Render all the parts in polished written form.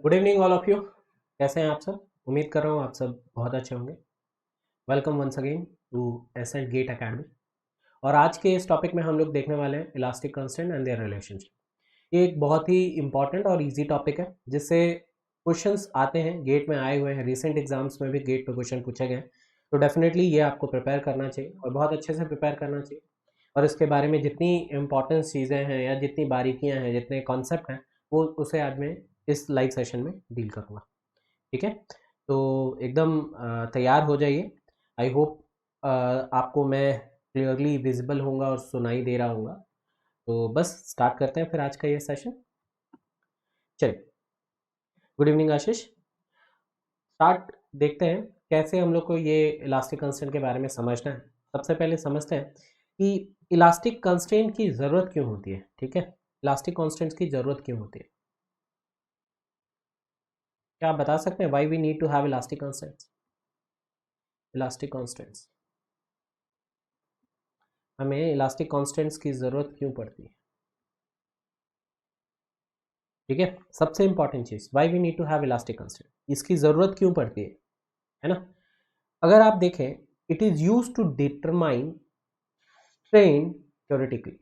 Good evening all of you. कैसे हैं आप सब? उम्मीद कर रहा हूँ आप सब बहुत अच्छे होंगे। Welcome once again to Ascent Gate Academy. और आज के इस टॉपिक में हम लोग देखने वाले हैं elastic constant and their relationship. ये एक बहुत ही इंपॉर्टेंट और इजी टॉपिक है जिससे क्वेश्चंस आते हैं, गेट में आए हुए हैं, रिसेंट एग्जाम्स में भी गेट पे क्वेश्चन पूछे गए। तो डेफिनेटली ये आपको प्रिपेयर करना चाहिए और बहुत अच्छे से प्रिपेयर करना चाहिए। और इसके बारे में जितनी इंपॉर्टेंट चीज़ें हैं या जितनी बारीकियां हैं, जितने कॉन्सेप्ट हैं, वो उसे आज मैं इस लाइव सेशन में डील करूँगा। ठीक है, तो एकदम तैयार हो जाइए। आई होप आपको मैं क्लियरली विजिबल होऊंगा और सुनाई दे रहा हूँगा। तो बस स्टार्ट करते हैं फिर आज का ये सेशन। चलिए, गुड इवनिंग आशीष। स्टार्ट देखते हैं कैसे हम लोग को ये इलास्टिक कंस्ट्रेंट के बारे में समझना है। सबसे पहले समझते हैं कि इलास्टिक कंस्ट्रेंट की ज़रूरत क्यों होती है। ठीक है, इलास्टिक कंस्ट्रेंट्स की ज़रूरत क्यों होती है? क्या आप बता सकते हैं why we need to have elastic constraints? Elastic constraints, हमें इलास्टिक कांस्टेंट्स की ज़रूरत क्यों पड़ती है? ठीक है, सबसे इंपॉर्टेंट चीज़, why we need to have elastic constant, इसकी ज़रूरत क्यों पड़ती है ना? अगर आप देखें, it is use to determine strain theoretically,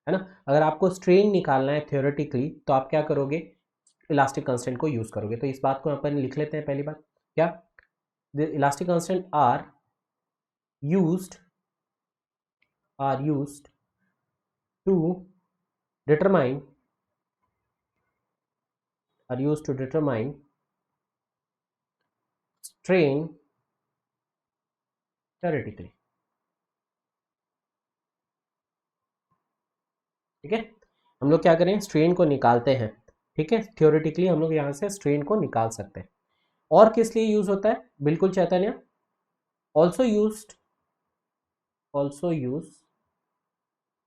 है ना? अगर आपको स्ट्रेन निकालना है थ्योरेटिकली तो आप क्या करोगे? इलास्टिक कांस्टेंट को यूज़ करोगे। तो इस बात को अपन लिख लेते हैं। पहली बात क्या, the elastic constant used are used to determine are used to determine strain theoretically। ठीक है, हम लोग क्या करें, स्ट्रेन को निकालते हैं। ठीक है, थ्योरेटिकली हम लोग यहाँ से स्ट्रेन को निकाल सकते हैं। और किस लिए यूज होता है? बिल्कुल Chaitanya, also use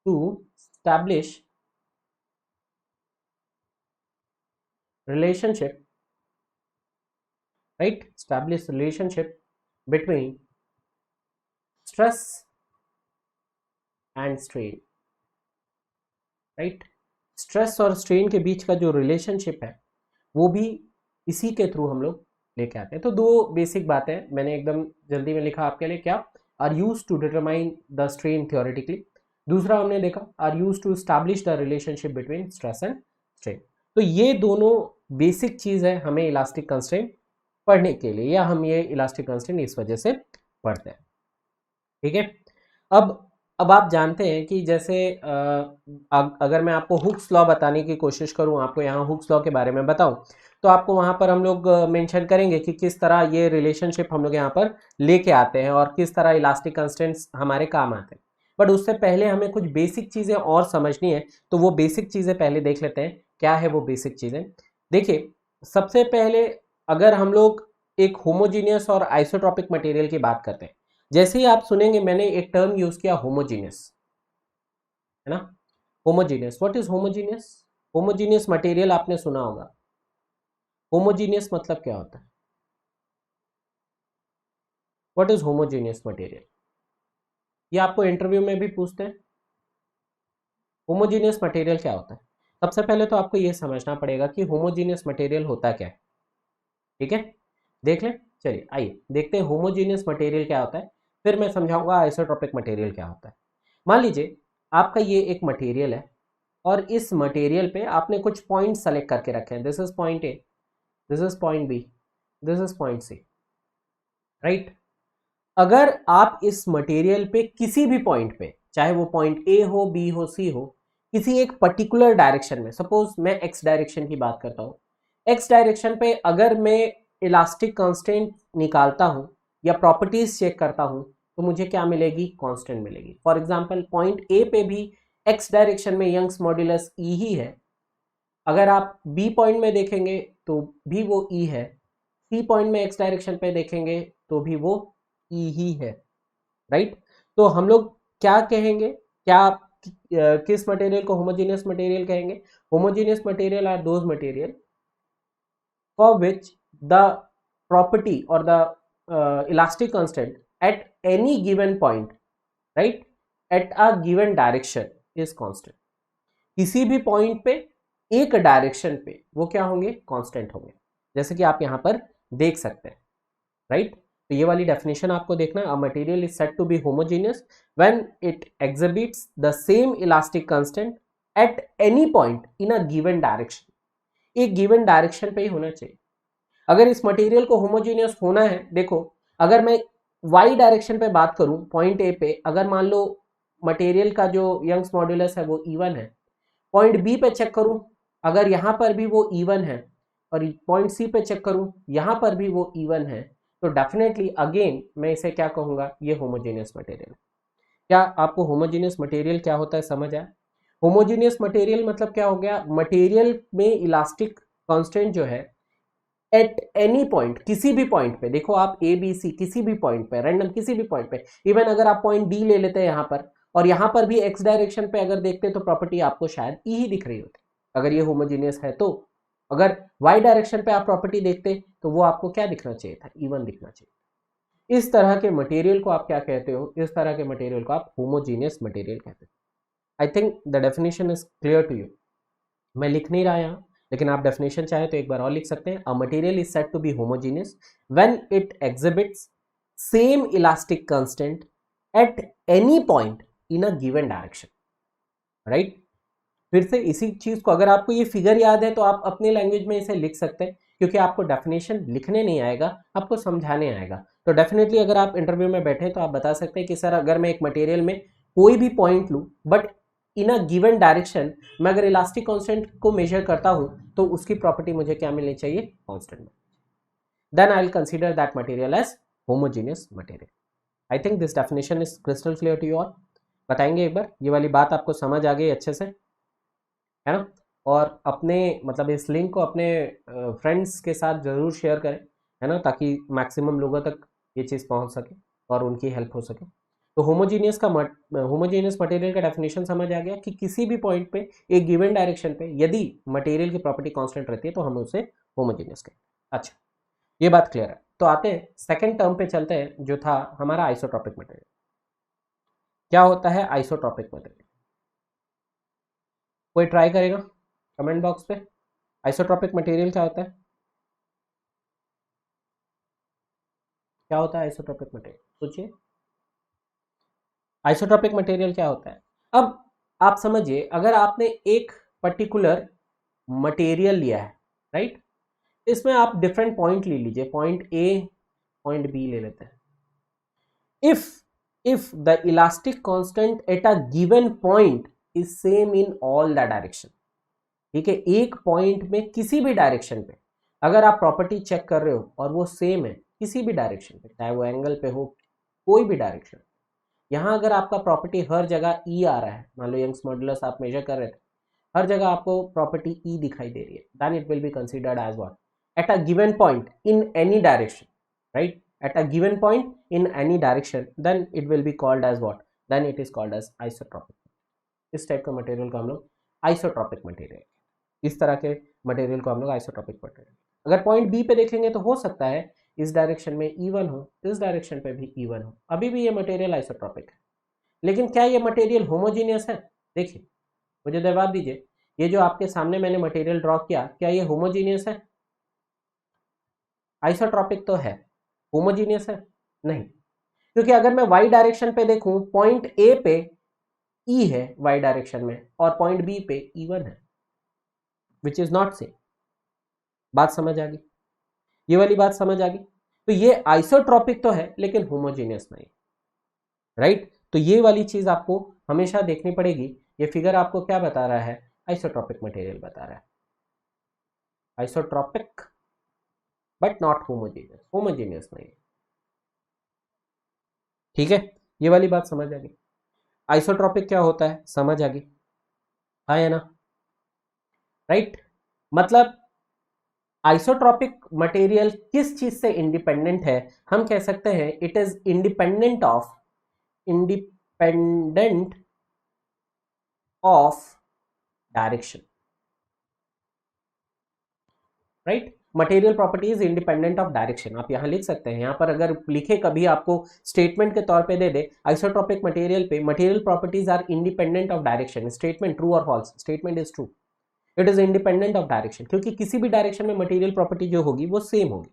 to establish relationship, right, establish relationship between stress and strain, right. Stress और स्ट्रेन के बीच का जो रिलेशनशिप है वो भी इसी के थ्रू हम लोग लेके आते हैं। तो दो बेसिक बातें मैंने एकदम जल्दी में लिखा आपके लिए। क्या, are use to determine the strain theoretically. दूसरा हमने देखा, are use to establish the relationship between stress and strain. तो ये दोनों बेसिक चीज है हमें इलास्टिक कंस्ट्रेंट पढ़ने के लिए, या हम ये इलास्टिक कंस्ट्रेंट इस वजह से पढ़ते हैं। ठीक है, अब अब आप जानते हैं कि जैसे अगर मैं आपको हुक्स लॉ बताने की कोशिश करूं, आपको यहाँ हुक्स लॉ के बारे में बताऊं, तो आपको वहां पर हम लोग मेंशन करेंगे कि किस तरह ये रिलेशनशिप हम लोग यहाँ पर लेके आते हैं और किस तरह इलास्टिक कंस्टेंट्स हमारे काम आते हैं। बट उससे पहले हमें कुछ बेसिक चीज़ें और समझनी है, तो वो बेसिक चीज़ें पहले देख लेते हैं। क्या है वो बेसिक चीज़ें? देखिए, सबसे पहले अगर हम लोग एक होमोजीनियस और आइसोट्रॉपिक मटेरियल की बात करते हैं, जैसे ही आप सुनेंगे, मैंने एक टर्म यूज किया होमोजीनियस, है ना? Homogeneous, what is homogeneous? Homogeneous material आपने सुना होगा। होमोजीनियस मतलब क्या होता है? What is homogeneous material? ये आपको इंटरव्यू में भी पूछते हैं। होमोजीनियस मटेरियल क्या होता है? सबसे पहले तो आपको यह समझना पड़ेगा कि होमोजीनियस मटेरियल होता क्या है। ठीक है, देख लें। चलिए आइए देखते हैं होमोजीनियस मटेरियल क्या होता है, फिर मैं समझाऊंगा आइसोट्रोपिक मटेरियल क्या होता है। मान लीजिए आपका ये एक मटेरियल है और इस मटेरियल पे आपने कुछ पॉइंट सेलेक्ट करके रखे हैं। This is point A, this is point B, this is point C, right. अगर आप इस मटेरियल पे किसी भी पॉइंट पे, चाहे वो पॉइंट ए हो, बी हो, सी हो, किसी एक पर्टिकुलर डायरेक्शन में, सपोज मैं एक्स डायरेक्शन की बात करता हूं, एक्स डायरेक्शन पे अगर मैं इलास्टिक कांस्टेंट निकालता हूं या प्रॉपर्टीज चेक करता हूं, तो मुझे क्या मिलेगी? कांस्टेंट मिलेगी। फॉर एग्जांपल पॉइंट ए पे भी एक्स डायरेक्शन में यंग्स मॉड्यूलस ई ही है। अगर आप बी पॉइंट में देखेंगे तो भी वो ई है, सी पॉइंट में एक्स डायरेक्शन पे देखेंगे तो भी वो ई ही है, राइट। तो हम लोग क्या कहेंगे? क्या किस मटेरियल को होमोजेनियस मटेरियल कहेंगे? Homogeneous material are those material for which the property or the elastic constant at any given point, right, at a given direction is constant। किसी भी पॉइंट पे एक डायरेक्शन पे वो क्या होंगे? कांस्टेंट होंगे। जैसे कि आप यहाँ पर देख सकते हैं, राइट। तो ये वाली डेफिनेशन आपको देखना है। A material is said to be homogeneous when it exhibits the same elastic constant at any point in a given direction. एक गिवन डायरेक्शन पे ही होना चाहिए। अगर इस मटेरियल को होमोजीनियस होना है, देखो अगर मैं वाई डायरेक्शन पे बात करूं पॉइंट ए पे, अगर मान लो मटेरियल का जो यंग्स मॉड्यूलस है वो इवन है, पॉइंट बी पे चेक करूं अगर यहां पर भी वो इवन है, और पॉइंट सी पे चेक करूं यहां पर भी वो इवन है, तो डेफिनेटली अगेन मैं इसे क्या कहूंगा, ये होमोजीनियस मटेरियल। क्या आपको होमोजीनियस मटेरियल क्या होता है समझ आया? होमोजीनियस मटेरियल मतलब क्या हो गया, मटेरियल में इलास्टिक कांस्टेंट जो है एट एनी पॉइंट, किसी भी पॉइंट पे, देखो आप ए बी सी किसी भी पॉइंट पे, रैंडम किसी भी पॉइंट पे, इवन अगर आप पॉइंट डी ले लेते हैं यहाँ पर, और यहाँ पर भी एक्स डायरेक्शन पे अगर देखते तो प्रॉपर्टी आपको शायद ई ही दिख रही होती अगर ये होमोजीनियस है तो। अगर वाई डायरेक्शन पे आप प्रॉपर्टी देखते तो वो आपको क्या दिखना चाहिए था, इवन दिखना चाहिए। इस तरह के मटेरियल को आप क्या कहते हो, इस तरह के मटेरियल को आप होमोजीनियस मटेरियल कहते हो। I think the definition is clear to you. मैं लिख नहीं रहा यहाँ, लेकिन आप डेफिनेशन चाहे तो एक बार और लिख सकते हैं। A material is said to be homogeneous when it exhibits same elastic constant at any point in a given direction, right. फिर से इसी चीज को, अगर आपको ये फिगर याद है तो आप अपनी लैंग्वेज में इसे लिख सकते हैं, क्योंकि आपको डेफिनेशन लिखने नहीं आएगा, आपको समझाने आएगा। तो डेफिनेटली अगर आप इंटरव्यू में बैठे तो आप बता सकते हैं कि सर अगर मैं एक मटेरियल में कोई भी पॉइंट लूं but in a given direction, मैं अगर इलास्टिक कांस्टेंट को मेजर करता हूं तो उसकी प्रॉपर्टी मुझे क्या मिलनी चाहिए, constant. Then I will consider that material as homogeneous material. I think this definition is crystal clear to you all. बताएंगे एक बार, ये वाली बात आपको समझ आ गई अच्छे से, है ना। और अपने मतलब इस लिंक को अपने फ्रेंड्स के साथ ज़रूर शेयर करें, है ना, ताकि मैक्सिमम लोगों तक ये चीज़ पहुंच सके और उनकी हेल्प हो सके। तो होमोजीनियस मटेरियल का डेफिनेशन समझ आ गया कि किसी भी पॉइंट पे एक गिवन डायरेक्शन पे यदि मटेरियल की प्रॉपर्टी कांस्टेंट रहती है तो हम उसे होमोजीनियस कहते हैं। अच्छा, ये बात क्लियर है। तो आते हैं सेकेंड टर्म पे चलते हैं, जो था हमारा आइसोट्रॉपिक मटेरियल। क्या होता है आइसोट्रॉपिक मटेरियल? कोई ट्राई करेगा कमेंट बॉक्स पे, आइसोट्रॉपिक मटेरियल क्या होता है? क्या होता है आइसोट्रॉपिक मटेरियल, सोचिए। आइसोट्रॉपिक मटेरियल क्या होता है? अब आप समझिए, अगर आपने एक पर्टिकुलर मटेरियल लिया है, राइट, इसमें आप डिफरेंट पॉइंट ले लीजिए, पॉइंट ए पॉइंट बी ले लेते हैं। If the elastic constant eight a given point is same in all the direction, ठीक है, एक पॉइंट में किसी भी डायरेक्शन पे अगर आप प्रॉपर्टी चेक कर रहे हो और वो सेम है किसी भी डायरेक्शन पे, चाहे वो एंगल पे हो, कोई भी डायरेक्शन, यहाँ अगर आपका प्रॉपर्टी हर जगह ई आ रहा है, मान लो यंग्स मॉड्यूलस आप मेजर कर रहे थे, हर जगह आपको प्रॉपर्टी ई दिखाई दे रही है, then it will be considered as what, at a given point in any direction, right, at a given point in any direction, then it will be called as what, then it is called as isotropic. इस type का material को हम लोग isotropic material, इस तरह के material को हम लोग आइसोट्रॉपिक मटेरियल। अगर पॉइंट बी पे देखेंगे तो हो सकता है इस डायरेक्शन में E1 हो, इस डायरेक्शन पे भी E1 हो, अभी भी ये मटेरियल आइसोट्रॉपिक है। लेकिन क्या ये मटेरियल होमोजीनियस है? देखिए, मुझे जवाब दीजिए, ये जो आपके सामने मैंने मटेरियल ड्रॉ किया, क्या ये होमोजीनियस है? आइसोट्रॉपिक तो है, होमोजीनियस है नहीं, क्योंकि अगर मैं वाई डायरेक्शन पे देखूं, पॉइंट ए पे E है वाई डायरेक्शन में और पॉइंट बी पे E1 है, विच इज नॉट सेम। बात समझ आ गई? ये वाली बात समझ आ गई? तो ये आइसोट्रॉपिक तो है लेकिन होमोजीनियस नहीं, राइट। तो ये वाली चीज आपको हमेशा देखनी पड़ेगी। ये फिगर आपको क्या बता रहा है? आइसोट्रॉपिक मटेरियल बता रहा है, isotropic but not homogeneous, homogeneous नहीं, ठीक है। ये वाली बात समझ आ गई? आइसोट्रॉपिक क्या होता है समझ आ गई, हाँ या ना, राइट। मतलब आइसोट्रॉपिक मटेरियल किस चीज से इंडिपेंडेंट है? हम कह सकते हैं it is independent of direction, right. Material property is independent of direction, आप यहां लिख सकते हैं। यहां पर अगर लिखे कभी आपको स्टेटमेंट के तौर पे दे दे, आइसोट्रॉपिक मटेरियल पे material properties are independent of direction, statement true और false? Statement is true. It is independent of direction, क्योंकि किसी भी डायरेक्शन में मटेरियल प्रॉपर्टी जो होगी वो सेम होगी।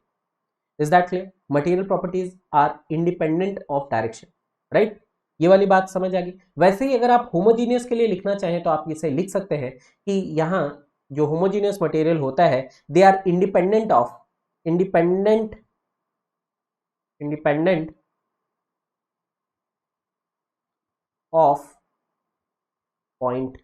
Is that clear? Material properties are independent of direction, right? ये वाली बात समझ आ गई। वैसे ही अगर आप होमोजीनियस के लिए लिखना चाहें तो आप इसे लिख सकते हैं कि यहाँ जो होमोजीनियस मटेरियल होता है they are independent of independent of point,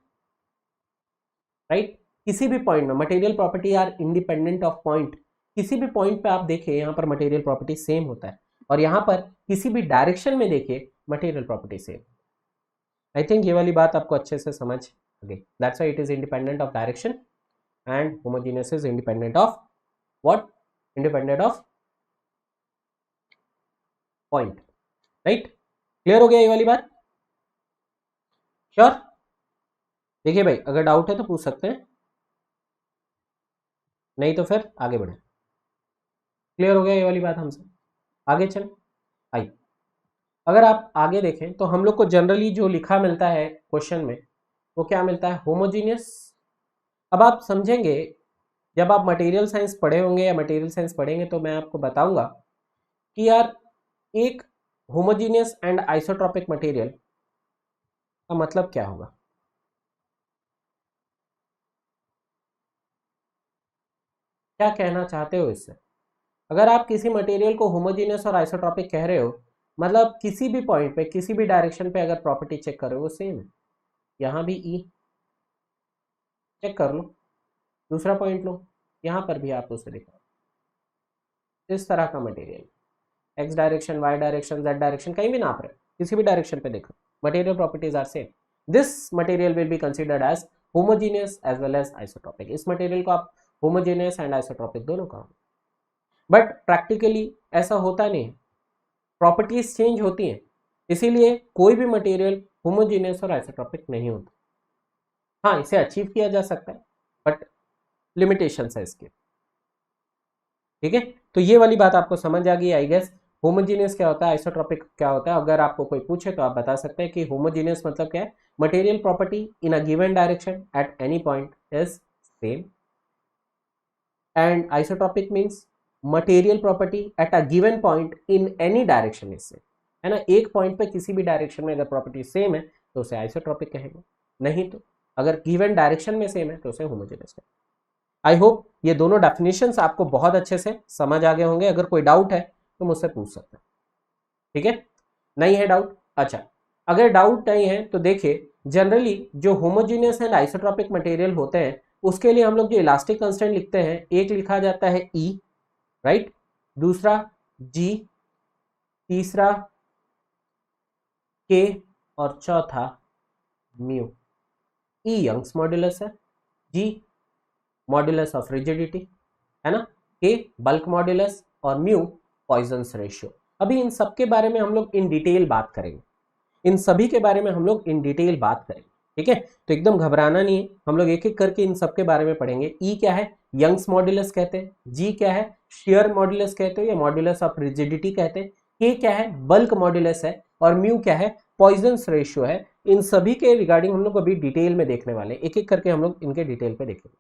right? किसी भी पॉइंट में material property are independent of point. किसी भी पॉइंट पे आप देखें यहाँ पर मटेरियल प्रॉपर्टी सेम होता है, और यहाँ पर किसी भी डायरेक्शन में देखिए material property same. I think ये वाली बात आपको अच्छे से समझ आ गई। That's why it is independent of direction and homogeneous is independent of what? Independent of point, right? Clear हो गया ये वाली बात? श्योर? देखिए भाई, अगर डाउट है तो पूछ सकते हैं, नहीं तो फिर आगे बढ़े। क्लियर हो गया ये वाली बात हमसे? आगे चल आई। अगर आप आगे देखें तो हम लोग को जनरली जो लिखा मिलता है क्वेश्चन में वो क्या मिलता है? होमोजीनियस। अब आप समझेंगे जब आप मटेरियल साइंस पढ़े होंगे या मटेरियल साइंस पढ़ेंगे तो मैं आपको बताऊंगा कि यार एक होमोजीनियस एंड आइसोट्रोपिक मटेरियल का मतलब क्या होगा। क्या कहना चाहते हो इससे? अगर आप किसी मटेरियल को होमोजीनियस और आइसोट्रोपिक कह रहे हो, मतलब किसी भी पॉइंट पे किसी भी डायरेक्शन पे अगर प्रॉपर्टी चेक करो वो सेम है। यहाँ भी ई चेक कर लो, दूसरा पॉइंट लो, यहाँ पर भी आप उसे देखो। इस तरह का material X direction, Y direction, Z direction कहीं भी नाप रहे, किसी भी डायरेक्शन पे देखो, material properties are same. This material will be considered as homogeneous as well as isotropic. इस मटेरियल को आप होमोजीनियस एंड आइसोट्रोपिक दोनों कहोगे। बट प्रैक्टिकली ऐसा होता नहीं है, प्रॉपर्टीज चेंज होती हैं, इसीलिए कोई भी मटेरियल होमोजीनियस और आइसोट्रोपिक नहीं होता। हाँ, इसे अचीव किया जा सकता है बट लिमिटेशंस है इसके, ठीक है? तो ये वाली बात आपको समझ आ गई आई गेस। होमोजीनियस क्या होता है, आइसोट्रोपिक क्या होता है। अगर आपको कोई पूछे तो आप बता सकते हैं कि होमोजीनियस मतलब क्या है? Material property in a given direction at any point is same, and isotropic means material property eight a given point in any direction is same, है ना? एक पॉइंट पे किसी भी डायरेक्शन में अगर प्रॉपर्टी सेम है तो उसे आइसोट्रोपिक कहेंगे, नहीं तो अगर गिवन डायरेक्शन में सेम है तो उसे होमोजीनियस कहेंगे। आई होप ये दोनों डेफिनेशंस आपको बहुत अच्छे से समझ आ गए होंगे। अगर कोई डाउट है तो मुझसे पूछ सकते हैं, ठीक है? नहीं है डाउट? अच्छा, अगर डाउट नहीं है तो देखिए, जनरली जो होमोजीनियस एंड आइसोट्रोपिक मटेरियल होते हैं उसके लिए हम लोग जो इलास्टिक कांस्टेंट लिखते हैं, एक लिखा जाता है ई, राइट? दूसरा जी, तीसरा के, और चौथा म्यू। ई यंग्स मॉड्यूलस है, जी मॉड्यूलस ऑफ रिजिडिटी, है ना? के बल्क मॉड्यूलस और म्यू पॉइजन्स रेशियो। अभी इन सब के बारे में हम लोग इन डिटेल बात करेंगे, इन सभी के बारे में हम लोग इन डिटेल बात करेंगे, ठीक है? तो एकदम घबराना नहीं है, हम लोग एक एक करके इन सब के बारे में पढ़ेंगे। ई क्या है? यंग्स मॉड्यूलस कहते हैं। जी क्या है? शेयर मॉड्यूलस कहते हैं या मॉड्यूलस ऑफ रिजिडिटी कहते हैं। के क्या है? बल्क मॉड्यूलस है। और म्यू क्या है? पॉइजन्स रेशियो है। इन सभी के रिगार्डिंग हम लोग अभी डिटेल में देखने वाले, एक एक करके हम लोग इनके डिटेल पे देखेंगे,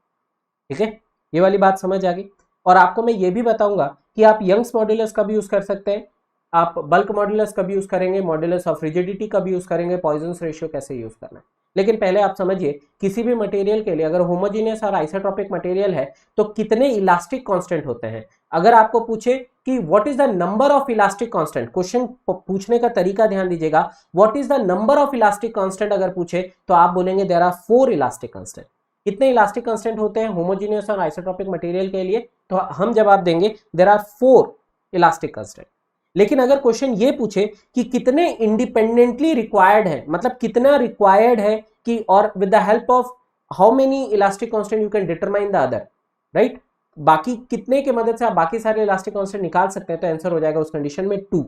ठीक है? ये वाली बात समझ आ गई। और आपको मैं ये भी बताऊंगा कि आप यंग्स मॉड्यूलस का भी यूज कर सकते हैं, आप बल्क मॉड्यूलस का भी यूज करेंगे, मॉड्यूलस ऑफ रिजिडिटी का भी यूज करेंगे, पॉइजन्स रेशियो कैसे यूज करना है। लेकिन पहले आप समझिए, किसी भी मटेरियल के लिए अगर होमोजीनियस और आइसोट्रोपिक मटेरियल है तो कितने इलास्टिक कांस्टेंट होते हैं। अगर आपको पूछे कि what is the number of elastic constant, question पूछने का तरीका ध्यान दीजिएगा, what is the number of elastic constant अगर पूछे तो आप बोलेंगे देयर आर 4 इलास्टिक कांस्टेंट। कितने इलास्टिक कांस्टेंट होते हैं होमोजीनियस और आइसोट्रोपिक मटेरियल के लिए? तो हम जवाब देंगे देयर आर 4 इलास्टिक कांस्टेंट। लेकिन अगर क्वेश्चन ये पूछे कि कितने इंडिपेंडेंटली रिक्वायर्ड है, मतलब कितना रिक्वायर्ड है कि, और with the help of how many elastic constant you can determine the other, right? बाकी कितने के मदद से आप बाकी सारे इलास्टिक कांस्टेंट निकाल सकते हैं, तो आंसर हो जाएगा उस कंडीशन में 2।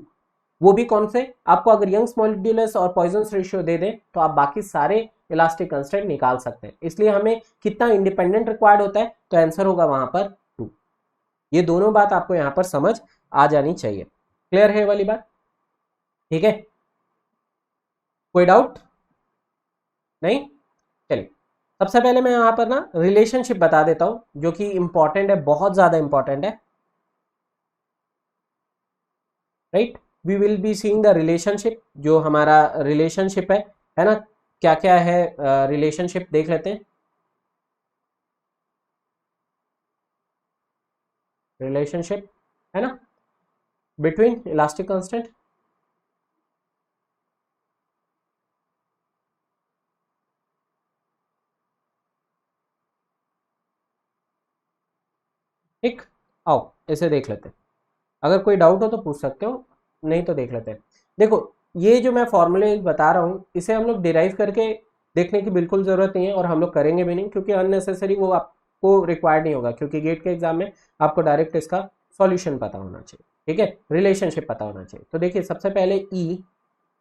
वो भी कौन से? आपको अगर यंग्स मॉड्यूलस और पॉइजन्स रेशियो दे दें तो आप बाकी सारे इलास्टिक कांस्टेंट निकाल सकते हैं। इसलिए हमें कितना इंडिपेंडेंट रिक्वायर्ड होता है, तो आंसर होगा वहां पर 2। ये दोनों बात आपको यहां पर समझ आ जानी चाहिए। क्लियर है वाली बात? ठीक है, कोई डाउट नहीं? चलिए सबसे पहले मैं यहाँ पर ना रिलेशनशिप बता देता हूँ जो कि इंपॉर्टेंट है, बहुत ज़्यादा इंपॉर्टेंट है, right. We will be seeing the relationship, जो हमारा रिलेशनशिप है ना, क्या क्या है रिलेशनशिप देख लेते हैं। रिलेशनशिप है ना बिटवीन इलास्टिक कांस्टेंट, ठीक। आओ इसे देख लेते हैं, अगर कोई डाउट हो तो पूछ सकते हो, नहीं तो देख लेते हैं। देखो, ये जो मैं फॉर्मूले बता रहा हूँ इसे हम लोग डिराइव करके देखने की बिल्कुल ज़रूरत नहीं है, और हम लोग करेंगे भी नहीं, क्योंकि अननेसेसरी वो आपको रिक्वायर्ड नहीं होगा, क्योंकि गेट के एग्जाम में आपको डायरेक्ट इसका सॉल्यूशन पता होना चाहिए, ठीक है, रिलेशनशिप पता होना चाहिए। तो देखिए सबसे पहले E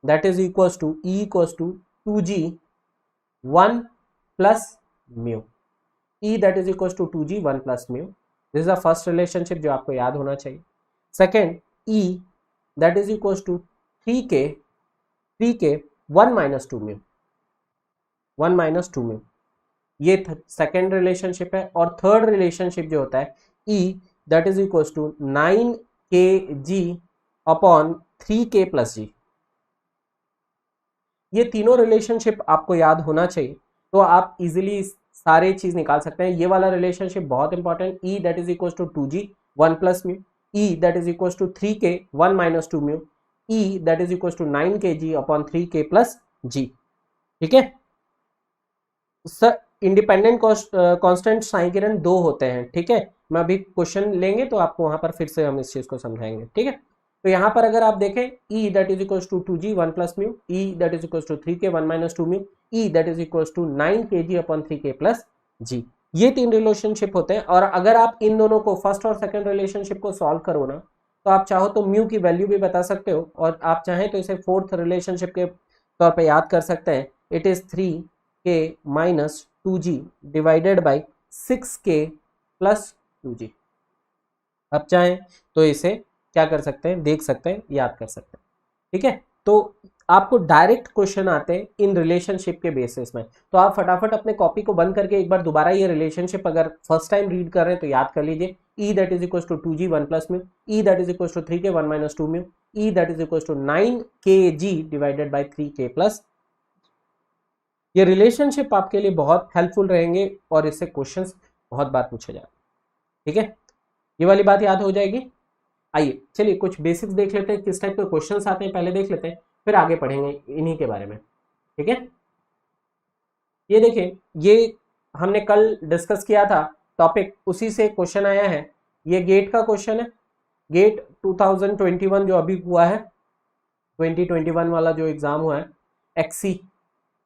that is equals to 2g 1 plus mu, E that is equals to 2g 1 plus mu, this is the first relationship जो आपको याद होना चाहिए। Second, E that is equals to 3k 1 minus 2 mu, 1 minus 2 mu, ये second relationship है। और third relationship जो होता है E that is equals to 9kg upon 3k plus G, ये तीनों रिलेशनशिप आपको याद होना चाहिए, तो आप इजीली सारे चीज निकाल सकते हैं। ये वाला रिलेशनशिप बहुत important, E that is equals to 2g 1 plus mu, E that is equals to 3k 1 minus 2 mu, E that is equals to 9kg upon 3k plus G, ठीक है सर। इंडिपेंडेंट कांस्टेंट साइन किरण दो होते हैं, ठीक है, मैं अभी क्वेश्चन लेंगे तो आपको वहां पर फिर से हम इस चीज को समझाएंगे, ठीक है। तो यहाँ पर अगर आप देखें E that is equals to 2g 1 plus mu, E that is equals to 3k 1 minus 2 mu, E that is equals to 9kg upon 3k plus G, ये तीन रिलेशनशिप होते हैं। और अगर आप इन दोनों को फर्स्ट और सेकंड रिलेशनशिप को सॉल्व करो ना, तो आप चाहो तो म्यू की वैल्यू भी बता सकते हो, और आप चाहें तो इसे फोर्थ रिलेशनशिप के तौर पे याद कर सकते हैं। It is 3k minus 2g divided by 6k plus 2g। अब चाहें तो इसे क्या कर सकते हैं, देख सकते हैं, याद कर सकते हैं, ठीक है। तो आपको डायरेक्ट क्वेश्चन आते हैं इन रिलेशनशिप के बेसिस में, तो आप फटाफट अपने कॉपी को बंद करके एक बार दोबारा ये रिलेशनशिप अगर फर्स्ट टाइम रीड कर रहे हैं तो याद कर लीजिए। E that is equal to 2g 1 plus mu, E that is equal to 3k 1 minus 2 mu, E that is equal to 9kg divided by 3k plus. ये रिलेशनशिप आपके लिए बहुत हेल्पफुल रहेंगे और इससे क्वेश्चंस बहुत बार पूछे जाते हैं, ठीक है, ये वाली बात याद हो जाएगी। आइए चलिए कुछ बेसिक्स देख लेते हैं, किस टाइप के क्वेश्चंस आते हैं पहले देख लेते हैं, फिर आगे पढ़ेंगे इन्हीं के बारे में, ठीक है। ये देखिए, ये हमने कल डिस्कस किया था टॉपिक, उसी से क्वेश्चन आया है। ये गेट का क्वेश्चन है, गेट 2021 जो अभी हुआ है, 2021 वाला जो एग्जाम हुआ है, एक्सी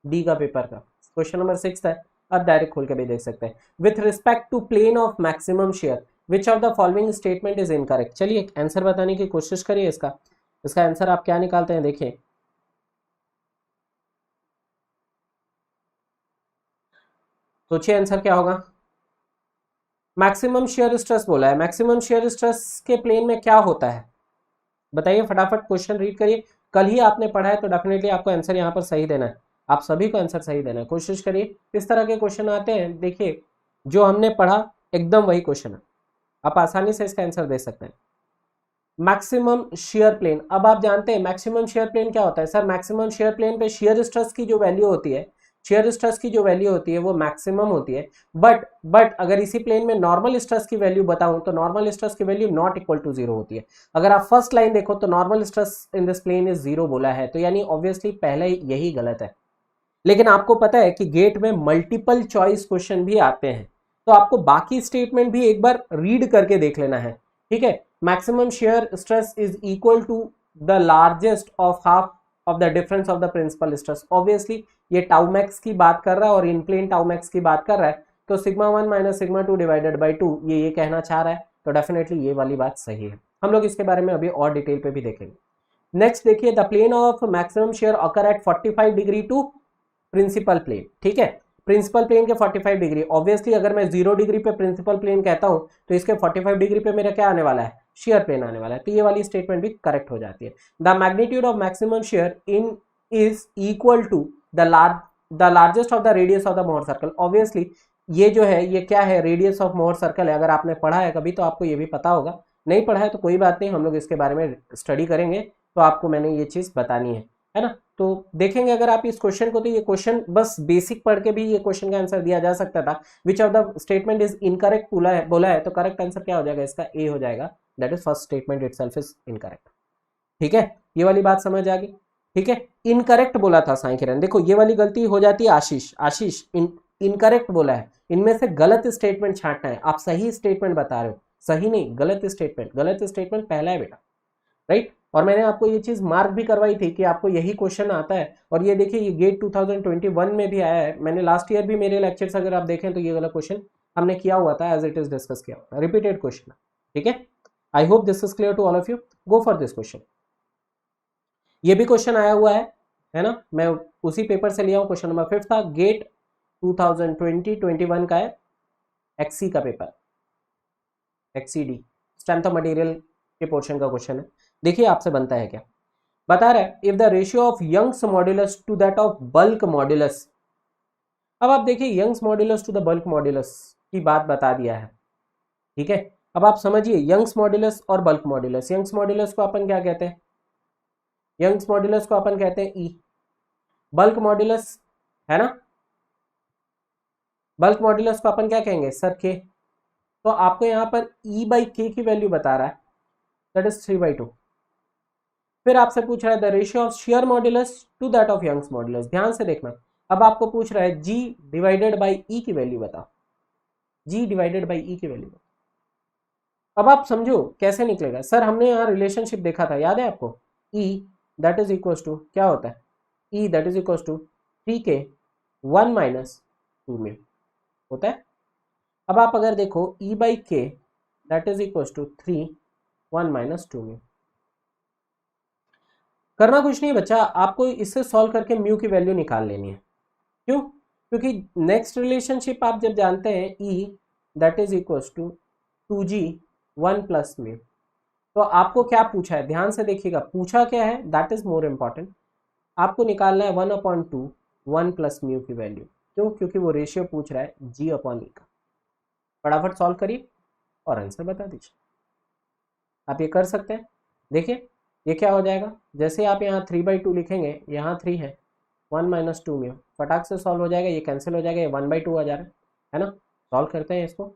डी का पेपर का क्वेश्चन नंबर 6 है। अब डायरेक्ट खोल के भी देख सकते हैं। With respect to plane of maximum shear which of the following statement is incorrect. चलिए आंसर बताने की कोशिश करिए इसका, इसका आंसर आप क्या निकालते हैं देखिए। सोचिए आंसर क्या होगा। मैक्सिमम शेयर स्ट्रेस बोला है, मैक्सिमम शेयर स्ट्रेस के प्लेन में क्या होता है बताइए, फटाफट क्वेश्चन रीड करिए। कल ही आपने पढ़ा है तो डेफिनेटली आपको आंसर यहाँ पर सही देना है, आप सभी को आंसर सही देना है, कोशिश करिए। इस तरह के क्वेश्चन आते हैं, देखिए जो हमने पढ़ा एकदम वही क्वेश्चन है, आप आसानी से इसका आंसर दे सकते हैं। मैक्सिमम शेयर प्लेन, अब आप जानते हैं मैक्सिमम शेयर प्लेन क्या होता है सर। मैक्सिमम शेयर प्लेन पे शेयर स्ट्रेस की जो वैल्यू होती है, शेयर स्ट्रेस की जो वैल्यू होती है वो मैक्सिमम होती है। बट अगर इसी प्लेन में नॉर्मल स्ट्रेस की वैल्यू बताऊं तो नॉर्मल स्ट्रेस की वैल्यू नॉट इक्वल टू 0 होती है। अगर आप फर्स्ट लाइन देखो तो normal stress in this plane is 0 बोला है, तो यानी ऑब्वियसली पहले यही गलत है। लेकिन आपको पता है कि गेट में मल्टीपल चॉइस क्वेश्चन भी आते हैं, तो आपको बाकी स्टेटमेंट भी एक बार रीड करके देख लेना है, ठीक है। Maximum shear stress is equal to the largest of half of the difference of the principal stress. Obviously ये टाउ मैक्स की बात कर रहा है और इन प्लेन टाउ मैक्स की बात कर रहा है, तो sigma 1 minus sigma 2 divided by 2 ये कहना चाह रहा है, तो डेफिनेटली ये वाली बात सही है। हम लोग इसके बारे में अभी और डिटेल पे भी देखेंगे। नेक्स्ट देखिए, the plane of maximum shear occur at 45 degree to principal plane, ठीक है। प्रिंसिपल प्लेन के 45 डिग्री, ऑब्वियसली अगर मैं 0 डिग्री पे प्रिंसिपल प्लेन कहता हूं तो इसके 45 डिग्री पे मेरा क्या आने वाला है, शेयर प्लेन आने वाला है, तो ये वाली स्टेटमेंट भी करेक्ट हो जाती है। The magnitude of maximum shear in is equal to the the largest of the radius of the Mohr circle. Obviously ये जो है ये क्या है, रेडियस ऑफ मोहर सर्कल है। अगर आपने पढ़ा है कभी तो आपको ये भी पता होगा, नहीं पढ़ा है तो कोई बात नहीं, हम लोग इसके बारे में स्टडी करेंगे तो आपको मैंने ये चीज़ बतानी है ना। तो देखेंगे अगर आप इस क्वेश्चन को, तो ये क्वेश्चन बस बेसिक पढ़ के भी ये क्वेश्चन का आंसर दिया जा सकता था। विच of the statement is incorrect बोला है तो करेक्ट आंसर क्या हो जाएगा इसका, ए हो जाएगा। That is first statement itself is incorrect. ठीक है, ये वाली बात समझ आ गई। ठीक है, इनकरेक्ट बोला था साई किरण, देखो ये वाली गलती हो जाती है। आशीष इनकरेक्ट बोला है, इनमें से गलत स्टेटमेंट छांटना है। आप सही स्टेटमेंट बता रहे हो, सही नहीं, गलत स्टेटमेंट पहला है बेटा, राइट। और मैंने आपको ये चीज मार्क भी करवाई थी कि आपको यही क्वेश्चन आता है। और ये देखिए ये गेट 2021 में भी आया है। मैंने लास्ट ईयर भी मेरे लेक्चर्स अगर आप देखें तो ये वाला क्वेश्चन हमने किया हुआ था, एज इट इज डिस्कस किया हुआ, रिपीटेड क्वेश्चन। ठीक है, I hope this is clear to all of you. Go for this question. ये भी क्वेश्चन आया हुआ है ना, मैं उसी पेपर से लिया हूँ। क्वेश्चन नंबर 5 था, गेट 2020-21 का है, एक्सी का पेपर, एक्सीडी स्ट्रेंथ ऑफ मटेरियल के पोर्शन का क्वेश्चन है। देखिए आपसे बनता है क्या, बता रहा है if the ratio of Young's modulus to that of bulk modulus. अब आप देखिए Young's modulus to the bulk modulus की बात बता दिया है। ठीक है, अब आप समझिए यंग्स मॉड्यूलस और बल्क मॉड्यूलस। यंग्स मॉड्यूलस को अपन क्या कहते हैं, यंग्स मॉड्यूलस को अपन कहते हैं ई। बल्क मॉड्यूलस है ना, बल्क मॉड्यूलस को अपन क्या कहेंगे सर, के। तो आपको यहां पर ई बाई के की वैल्यू बता रहा है, दैट इज 3/2। फिर आपसे पूछ रहा है the ratio of shear modulus to that of Young's modulus. ध्यान से देखना, अब आपको पूछ रहा है जी डिवाइडेड बाई ई की वैल्यू बताओ, जी डिवाइडेड बाई ई की वैल्यू। अब आप समझो कैसे निकलेगा सर, हमने यहाँ रिलेशनशिप देखा था, याद है आपको, E that is equal to क्या होता है, E that is equal to 3k 1 minus 2 में होता है। अब आप अगर देखो E by K that is equal to 3 1 minus 2 में। करना कुछ नहीं बच्चा, आपको इससे सॉल्व करके म्यू की वैल्यू निकाल लेनी है। क्यों, क्योंकि नेक्स्ट रिलेशनशिप आप जब जानते हैं E that is equal to 2g 1 plus mu. तो आपको क्या पूछा है, ध्यान से देखिएगा, पूछा क्या है, दैट इज मोर इंपॉर्टेंट। आपको निकालना है 1/2 1 प्लस म्यू की वैल्यू। क्यों, क्योंकि वो रेशियो पूछ रहा है g/e का। फटाफट सॉल्व करिए और आंसर बता दीजिए। आप ये कर सकते हैं। देखिए ये क्या हो जाएगा, जैसे आप यहाँ 3/2 लिखेंगे, यहाँ 3 है, 1 माइनस 2 म्यू, फटाक से सॉल्व हो जाएगा, ये कैंसिल हो जाएगा, ये 1/2 आ जा रहा है ना। सॉल्व करते हैं इसको,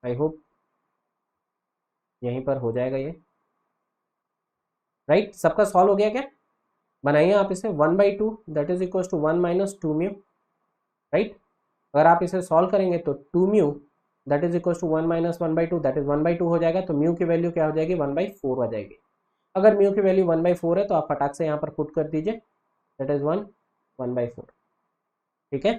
आई होप यहीं पर हो जाएगा ये, राइट। सबका सॉल्व हो गया क्या, बनाइए आप इसे 1/2 that is equal to 1 minus 2 mu, right. अगर आप इसे सॉल्व करेंगे तो 2 mu that is equal to 1 minus 1/2 that is 1/2 हो जाएगा। तो म्यू की वैल्यू क्या हो जाएगी, 1/4 आ जाएगी। अगर म्यू की वैल्यू 1/4 है तो आप फटाक से यहाँ पर पुट कर दीजिए, दैट इज 1/4। ठीक है,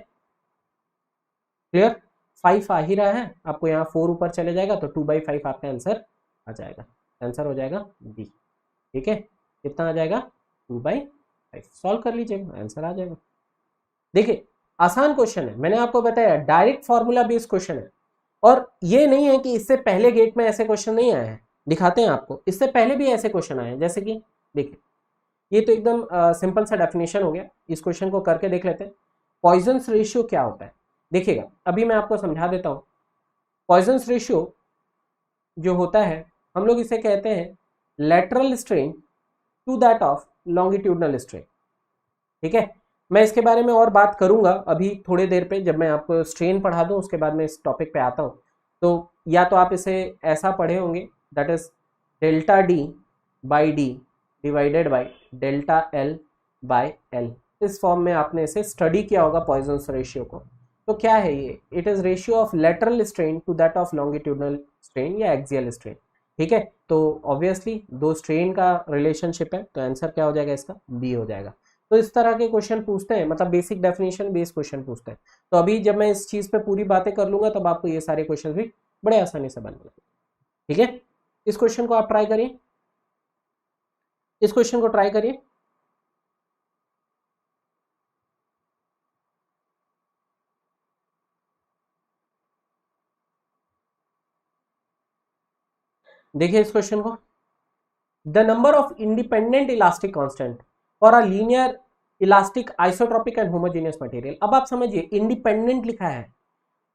क्लियर। 5 आ ही रहा है, आपको यहाँ 4 ऊपर चले जाएगा तो 2/5 आपका आंसर आ जाएगा। आंसर हो जाएगा बी। ठीक है, कितना आ जाएगा, 2/5। सॉल्व कर लीजिएगा, आंसर आ जाएगा। देखिए आसान क्वेश्चन है, मैंने आपको बताया डायरेक्ट फॉर्मूला बेस्ड क्वेश्चन है। और ये नहीं है कि इससे पहले गेट में ऐसे क्वेश्चन नहीं आए हैं, दिखाते हैं आपको, इससे पहले भी ऐसे क्वेश्चन आए हैं। जैसे कि देखिए ये तो एकदम सिंपल सा डेफिनेशन हो गया, इस क्वेश्चन को करके देख लेते हैं। पॉइजन्स रेशियो क्या होता है, देखिएगा अभी मैं आपको समझा देता हूँ। पॉइजन्स रेशियो जो होता है, हम लोग इसे कहते हैं lateral strain to that of longitudinal strain. ठीक है, मैं इसके बारे में और बात करूंगा अभी थोड़ी देर पे, जब मैं आपको स्ट्रेन पढ़ा दूं उसके बाद मैं इस टॉपिक पे आता हूं। तो या तो आप इसे ऐसा पढ़े होंगे, that is delta D by D divided by delta L by L. इस फॉर्म में आपने इसे स्टडी किया होगा पॉइजन्स रेशियो को। तो क्या है ये, it is ratio of lateral strain to that of longitudinal strain या एक्सियल स्ट्रेन। ठीक है, तो ऑब्वियसली दो स्ट्रेन का रिलेशनशिप है, तो आंसर क्या हो जाएगा इसका, बी हो जाएगा। तो इस तरह के क्वेश्चन पूछते हैं, मतलब बेसिक डेफिनेशन बेस्ड क्वेश्चन पूछते हैं। तो अभी जब मैं इस चीज पे पूरी बातें कर लूंगा तब आपको ये सारे क्वेश्चन भी बड़े आसानी से बन जाएंगे। ठीक है, इस क्वेश्चन को आप ट्राई करिए, इस क्वेश्चन को ट्राई करिए। देखिए इस क्वेश्चन को, the number of independent elastic constant for a linear elastic, isotropic and homogeneous material. अब आप समझिए इंडिपेंडेंट लिखा है,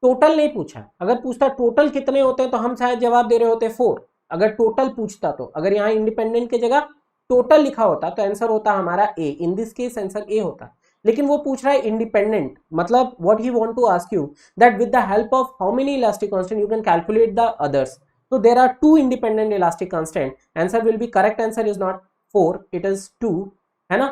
टोटल नहीं पूछा। अगर पूछता टोटल कितने होते हैं तो हम शायद जवाब दे रहे होते 4, अगर टोटल पूछता तो। अगर यहाँ इंडिपेंडेंट की जगह टोटल लिखा होता तो आंसर होता हमारा A, in this case answer A होता। लेकिन वो पूछ रहा है इंडिपेंडेंट, मतलब what he want to ask you that with the help of how many elastic constant you can calculate the others. तो there are 2 independent elastic constant, answer will be, correct answer is not 4, it is 2, है ना।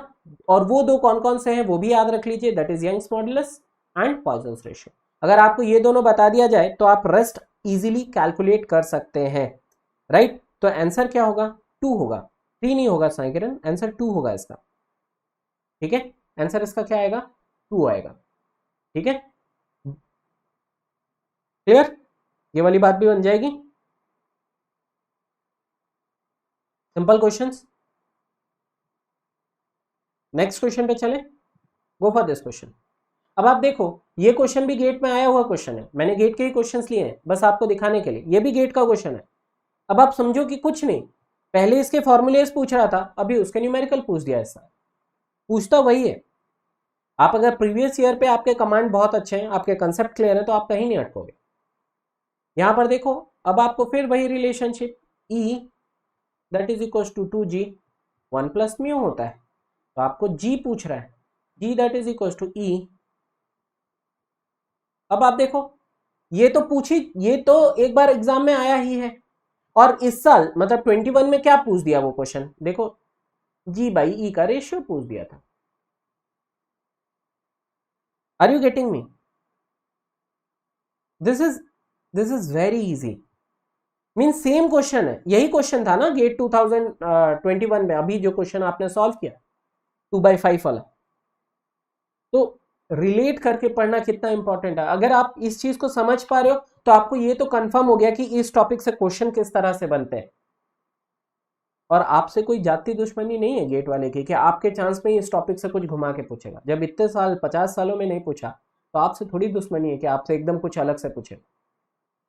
और वो दो कौन कौन से हैं वो भी याद रख लीजिए, that is Young's modulus and Poisson's ratio. अगर आपको ये दोनों बता दिया जाए तो आप रेस्ट इजीली कैलकुलेट कर सकते हैं, राइट। तो आंसर क्या होगा, 2 होगा, 3 नहीं होगा साई किरण, आंसर 2 होगा इसका, ठीक है। आंसर इसका क्या आएगा, 2 आएगा, ठीक है। क्लियर, ये वाली बात भी बन जाएगी। Simple questions. नेक्स्ट क्वेश्चन पे चले, गो फॉर दिस क्वेश्चन। अब आप देखो ये क्वेश्चन भी गेट में आया हुआ क्वेश्चन है, मैंने गेट के ही क्वेश्चंस लिए हैं बस आपको दिखाने के लिए, ये भी गेट का क्वेश्चन है। अब आप समझो कि कुछ नहीं, पहले इसके फॉर्मूलेस पूछ रहा था, अभी उसके न्यूमेरिकल पूछ दिया, ऐसा पूछता वही है। आप अगर प्रीवियस ईयर पे आपके कमांड बहुत अच्छे हैं, आपके कंसेप्ट क्लियर है, तो आप कहीं नहीं अटकोगे। यहां पर देखो, अब आपको फिर वही relationship E that is equal to 2G 1 plus mu होता है, तो आपको G पूछ रहा है, G that is equal to E। अब आप देखो ये तो पूछी, ये तो एक बार एग्जाम में आया ही है, और इस साल मतलब 21 में क्या पूछ दिया वो क्वेश्चन, देखो G बाई E का रेशियो पूछ दिया था। Are you getting me, this is very easy, mean same question है, यही क्वेश्चन था ना गेट 2021 में, अभी जो क्वेश्चन आपने सॉल्व किया 2/5 वाला। तो रिलेट करके पढ़ना कितना इंपॉर्टेंट है। अगर आप इस चीज को समझ पा रहे हो तो आपको ये तो कंफर्म हो गया कि इस टॉपिक से क्वेश्चन किस तरह से बनते हैं। और आपसे कोई जाति दुश्मनी नहीं है गेट वाले की कि आपके चांस में इस टॉपिक से कुछ घुमा के पूछेगा। जब इतने साल 50 सालों में नहीं पूछा तो आपसे थोड़ी दुश्मनी है कि आपसे एकदम कुछ अलग से पूछे।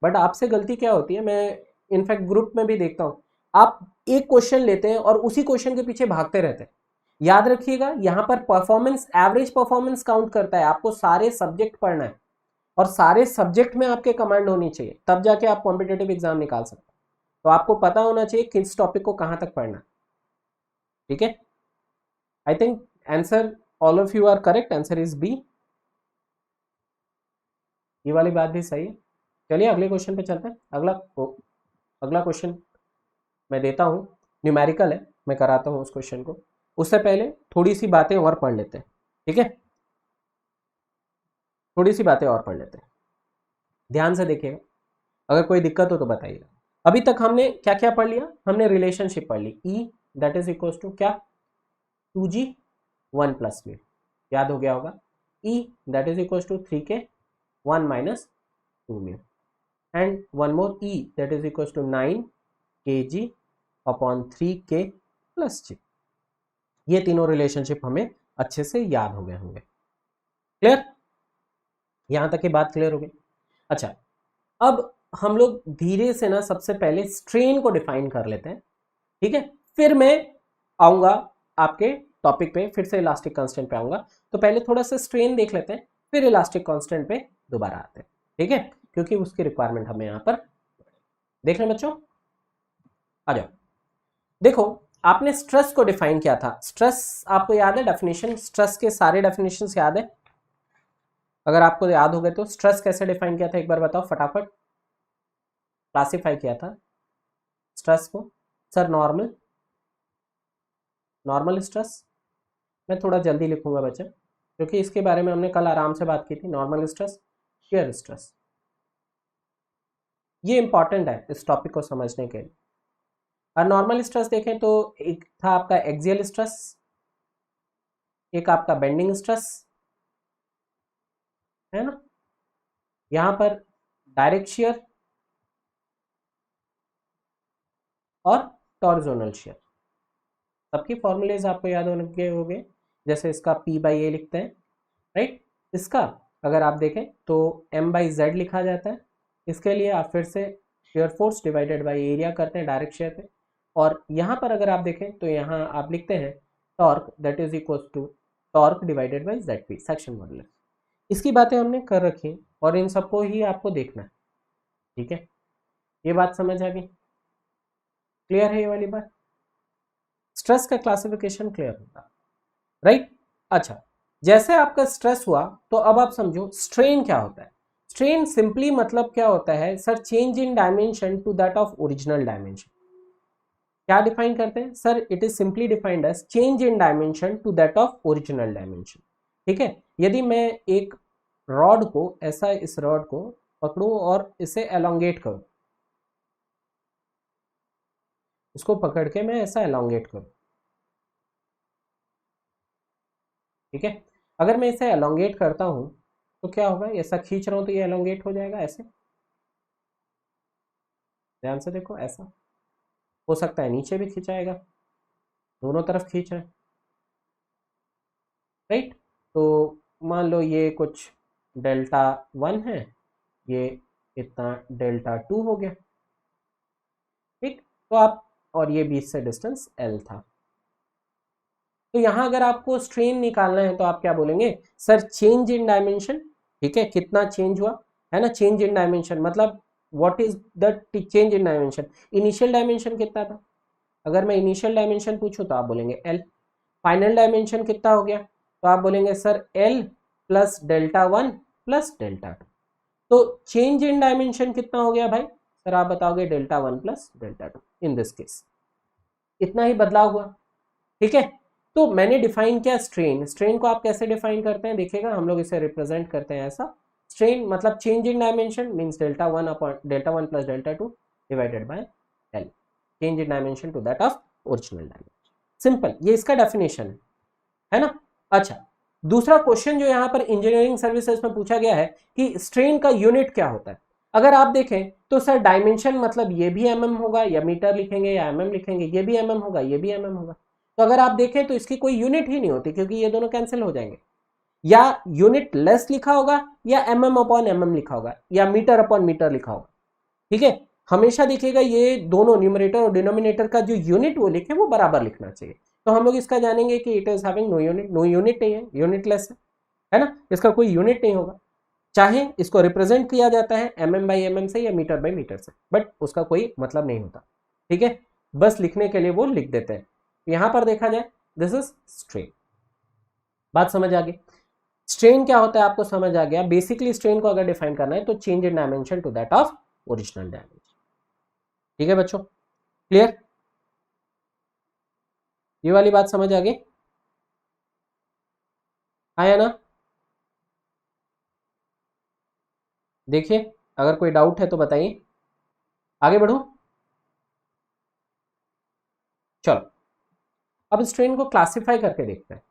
बट आपसे गलती क्या होती है, मैं इनफैक्ट ग्रुप में भी देखता हूँ, आप एक क्वेश्चन लेते हैं और उसी क्वेश्चन के पीछे भागते रहते हैं। याद रखिएगा यहाँ पर परफॉर्मेंस, एवरेज परफॉर्मेंस काउंट करता है, आपको सारे सब्जेक्ट पढ़ना है और सारे सब्जेक्ट में आपके कमांड होनी चाहिए, तब जाके आप कॉम्पिटेटिव एग्जाम निकाल सकते हैं। तो आपको पता होना चाहिए किस टॉपिक को कहां तक पढ़ना, ठीक है। I think answer all of you are correct, answer is B, ये वाली बात भी सही है। चलिए अगले क्वेश्चन पे चलते हैं। अगला क्वेश्चन मैं देता हूं, न्यूमेरिकल है, मैं कराता हूं उस क्वेश्चन को। उससे पहले थोड़ी सी बातें और पढ़ लेते हैं, ठीक है, थोड़ी सी बातें और पढ़ लेते हैं, ध्यान से देखिएगा, अगर कोई दिक्कत हो तो बताइएगा। अभी तक हमने क्या क्या पढ़ लिया, हमने रिलेशनशिप पढ़ ली, E that is equal to क्या, 2G 1 प्लस म्यू, याद हो गया होगा। E that is equal to 3K 1 minus 2 mu, and one more E that is equal to 9kg upon 3K plus G। ये तीनों रिलेशनशिप हमें अच्छे से याद हो गए होंगे। क्लियर, यहां तक की बात क्लियर हो गई। अच्छा, अब हम लोग धीरे से ना सबसे पहले स्ट्रेन को डिफाइन कर लेते हैं, ठीक है, फिर मैं आऊंगा आपके टॉपिक पे, फिर से इलास्टिक कांस्टेंट पे आऊंगा। तो पहले थोड़ा सा स्ट्रेन देख लेते हैं, फिर इलास्टिक कांस्टेंट पे दोबारा आते हैं, ठीक है, क्योंकि उसकी रिक्वायरमेंट हमें यहां पर देख लें। बच्चों आ जाओ, देखो आपने स्ट्रेस को डिफाइन किया था, स्ट्रेस आपको याद है, डेफिनेशन स्ट्रेस के सारे डेफिनेशंस याद है, अगर आपको याद हो गए तो स्ट्रेस कैसे डिफाइन किया था एक बार बताओ फटाफट, क्लासिफाई किया था स्ट्रेस को। सर नॉर्मल, नॉर्मल स्ट्रेस, मैं थोड़ा जल्दी लिखूंगा बच्चा क्योंकि इसके बारे में हमने कल आराम से बात की थी। नॉर्मल स्ट्रेस, शियर स्ट्रेस, ये इंपॉर्टेंट है इस टॉपिक को समझने के लिए। और नॉर्मल स्ट्रेस देखें तो एक था आपका एक्सियल स्ट्रेस, एक आपका बेंडिंग स्ट्रेस, है ना, यहां पर डायरेक्ट शियर और टॉर्जोनल शियर, सबके फॉर्मूलेज आपको याद होंगे, जैसे इसका P/A लिखते हैं, राइट। इसका अगर आप देखें तो M/Z लिखा जाता है, इसके लिए आप फिर से shear force divided by area करते हैं डायरेक्ट शियर पे। और यहाँ पर अगर आप देखें तो यहाँ आप लिखते हैं torque that is equal to torque divided by Z P section modulus. इसकी बातें हमने कर रखी हैं और इन सबको ही आपको देखना है, ठीक है। ये बात समझ आ गई, क्लियर है ये वाली बात। स्ट्रेस का क्लासिफिकेशन क्लियर होगा, राइट। अच्छा, जैसे आपका स्ट्रेस हुआ तो अब आप समझो स्ट्रेन क्या होता है। स्ट्रेन सिंपली मतलब क्या होता है sir, change in dimension to that of original dimension. क्या डिफाइन करते हैं sir, it is simply defined as change in dimension to that of original dimension, ठीक है। यदि मैं एक रॉड को ऐसा, इस रॉड को पकड़ूं और इसे एलोंगेट करूं, इसको पकड़ के मैं ऐसा एलोंगेट करूं, ठीक है। अगर मैं इसे एलोंगेट करता हूं तो क्या होगा, ऐसा खींच रहा हूं तो ये एलोंगेट हो जाएगा ऐसे, ध्यान से देखो, ऐसा हो सकता है नीचे भी खिंचाएगा, दोनों तरफ खींच रहे हैं, राइट। तो मान लो ये कुछ डेल्टा 1 है, ये इतना डेल्टा 2 हो गया, ठीक। तो आप, और ये बीच से डिस्टेंस एल था। तो यहां अगर आपको स्ट्रेन निकालना है तो आप क्या बोलेंगे सर, चेंज इन डायमेंशन, ठीक है, कितना चेंज हुआ, है ना। चेंज इन डायमेंशन मतलब what is the change in dimension, initial dimension कितना था, अगर मैं इनिशियल डायमेंशन पूछूं तो आप बोलेंगे एल। फाइनल डायमेंशन कितना हो गया, तो आप बोलेंगे sir L plus delta 1 plus delta 2। तो चेंज इन डायमेंशन कितना हो गया भाई, सर आप बताओगे delta 1 plus delta 2 in this case, इतना ही बदलाव हुआ, ठीक है। तो मैंने डिफाइन किया स्ट्रेन। स्ट्रेन को आप कैसे डिफाइन करते हैं देखिएगा, हम लोग इसे रिप्रेजेंट करते हैं ऐसा, स्ट्रेन मतलब change in dimension means delta 1 upon delta 1 plus delta 2 divided by L, change in dimension to that of original dimension. Simple, ये इसका डेफिनेशन है ना। अच्छा, दूसरा क्वेश्चन जो यहाँ पर इंजीनियरिंग सर्विसेज में पूछा गया है कि स्ट्रेन का यूनिट क्या होता है। अगर आप देखें तो सर डायमेंशन मतलब ये भी एमएम होगा, या मीटर लिखेंगे या एमएम लिखेंगे, ये भी एमएम होगा, ये भी एमएम होगा। तो अगर आप देखें तो इसकी कोई यूनिट ही नहीं होती, क्योंकि ये दोनों कैंसिल हो जाएंगे। या यूनिट लेस लिखा होगा, या एमएम अपॉन एमएम लिखा होगा, या मीटर अपॉन मीटर लिखा होगा, ठीक है। हमेशा देखिएगा ये दोनों न्यूमरेटर और डिनोमिनेटर का जो यूनिट वो लिखे वो बराबर लिखना चाहिए। तो हम लोग इसका जानेंगे कि it is having no unit, no unit नहीं है, यूनिटलेस है ना, इसका कोई यूनिट नहीं होगा। चाहे इसको रिप्रेजेंट किया जाता है एमएम बाई एमएम से या मीटर बाई मीटर से, बट उसका कोई मतलब नहीं होता, ठीक है। बस लिखने के लिए वो लिख देते हैं। यहां पर देखा जाए दिस इज स्ट्रेन। बात समझ आ गई, स्ट्रेन क्या होता है आपको समझ आ गया। बेसिकली स्ट्रेन को अगर डिफाइन करना है तो change in dimension to that of original dimension, ठीक है बच्चों, क्लियर, ये वाली बात समझ आ गई, आया ना। देखिए अगर कोई डाउट है तो बताइए, आगे बढ़ो। चलो अब स्ट्रेन को क्लासिफाई करके देखते हैं।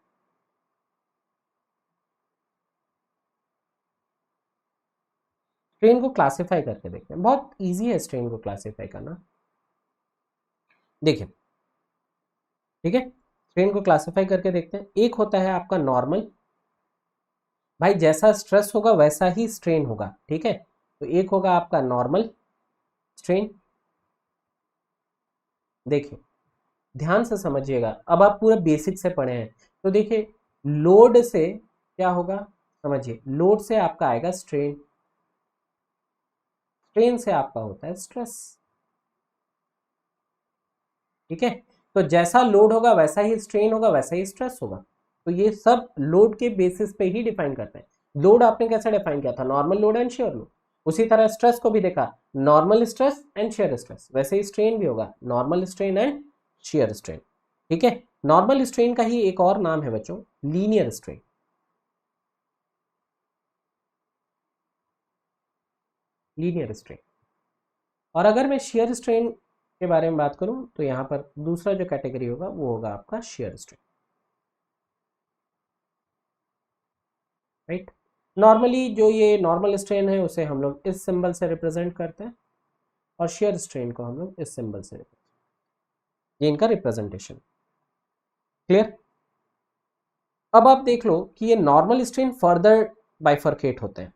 स्ट्रेन को क्लासिफाई करके देखते हैं, बहुत इजी है स्ट्रेन को क्लासिफाई करना। देखिए, ठीक है, स्ट्रेन को क्लासिफाई करके देखते हैं। एक होता है आपका नॉर्मल, भाई जैसा स्ट्रेस होगा वैसा ही स्ट्रेन होगा, ठीक है। तो एक होगा आपका नॉर्मल स्ट्रेन। देखिए ध्यान से समझिएगा, अब आप पूरा बेसिक से पढ़े हैं तो देखिए, लोड से क्या होगा, समझिए, लोड से आपका आएगा स्ट्रेन, स्ट्रेन से आपका होता है स्ट्रेस, ठीक है। तो जैसा लोड होगा वैसा ही स्ट्रेन होगा, वैसा ही स्ट्रेस होगा। तो ये सब लोड के बेसिस पे ही डिफाइन करते हैं। लोड आपने कैसे डिफाइन किया था, normal load and share load. उसी तरह स्ट्रेस को भी देखा, normal stress and shear stress, वैसे ही स्ट्रेन भी होगा, normal strain and shear strain, ठीक है। नॉर्मल स्ट्रेन का ही एक और नाम है बच्चों, लीनियर स्ट्रेन, लीनियर स्ट्रेन। और अगर मैं शेयर स्ट्रेन के बारे में बात करूं तो यहां पर दूसरा जो कैटेगरी होगा वो होगा आपका शेयर स्ट्रेन, राइट। नॉर्मली जो ये नॉर्मल स्ट्रेन है उसे हम लोग इस सिंबल से रिप्रेजेंट करते हैं, और शेयर स्ट्रेन को हम लोग इस सिंबल से, ये इनका रिप्रेजेंटेशन, क्लियर। अब आप देख लो कि ये नॉर्मल स्ट्रेन फर्दर बाइफरकेट होते हैं,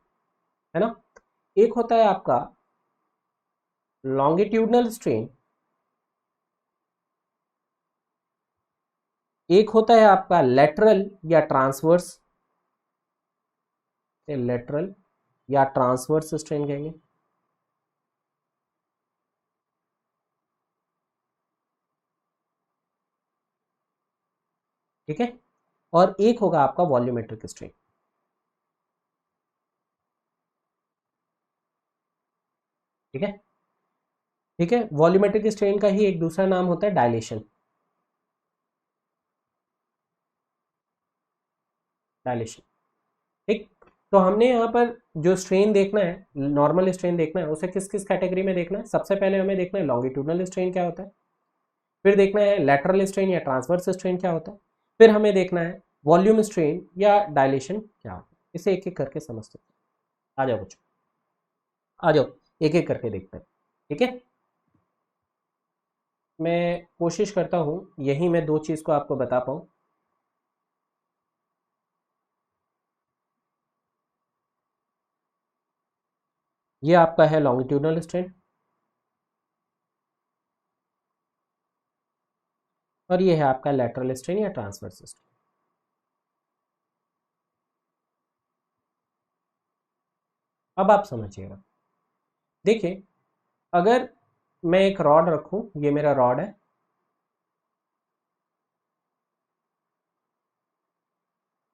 है ना। एक होता है आपका लॉन्गिट्यूडनल स्ट्रेन, एक होता है आपका लेटरल या ट्रांसवर्स, लेटरल या ट्रांसवर्स स्ट्रेन कहेंगे। ठीक है, और एक होगा आपका वॉल्यूमेट्रिक स्ट्रेन। ठीक है, ठीक है, वॉल्यूमेट्रिक स्ट्रेन का ही एक दूसरा नाम होता है डायलेशन। डायलेशन, ठीक। तो हमने यहाँ पर जो स्ट्रेन देखना है, नॉर्मल स्ट्रेन देखना है, उसे किस किस कैटेगरी में देखना है? सबसे पहले हमें देखना है लॉन्गिट्यूडनल स्ट्रेन क्या होता है, फिर देखना है लेटरल स्ट्रेन या ट्रांसवर्स स्ट्रेन क्या होता है, फिर हमें देखना है वॉल्यूम स्ट्रेन या डायलेशन क्या होता है। इसे एक एक करके समझते हैं। आ जाओ बच्चों, आ जाओ, एक एक करके देखते हैं। ठीक है, मैं कोशिश करता हूँ यही मैं दो चीज़ को आपको बता पाऊँ। ये आपका है लॉन्गिट्यूडनल स्ट्रेन और ये है आपका लेटरल स्ट्रेन या ट्रांसवर्स स्ट्रेन। अब आप समझिएगा, देखिए, अगर मैं एक रॉड रखूं, ये मेरा रॉड है,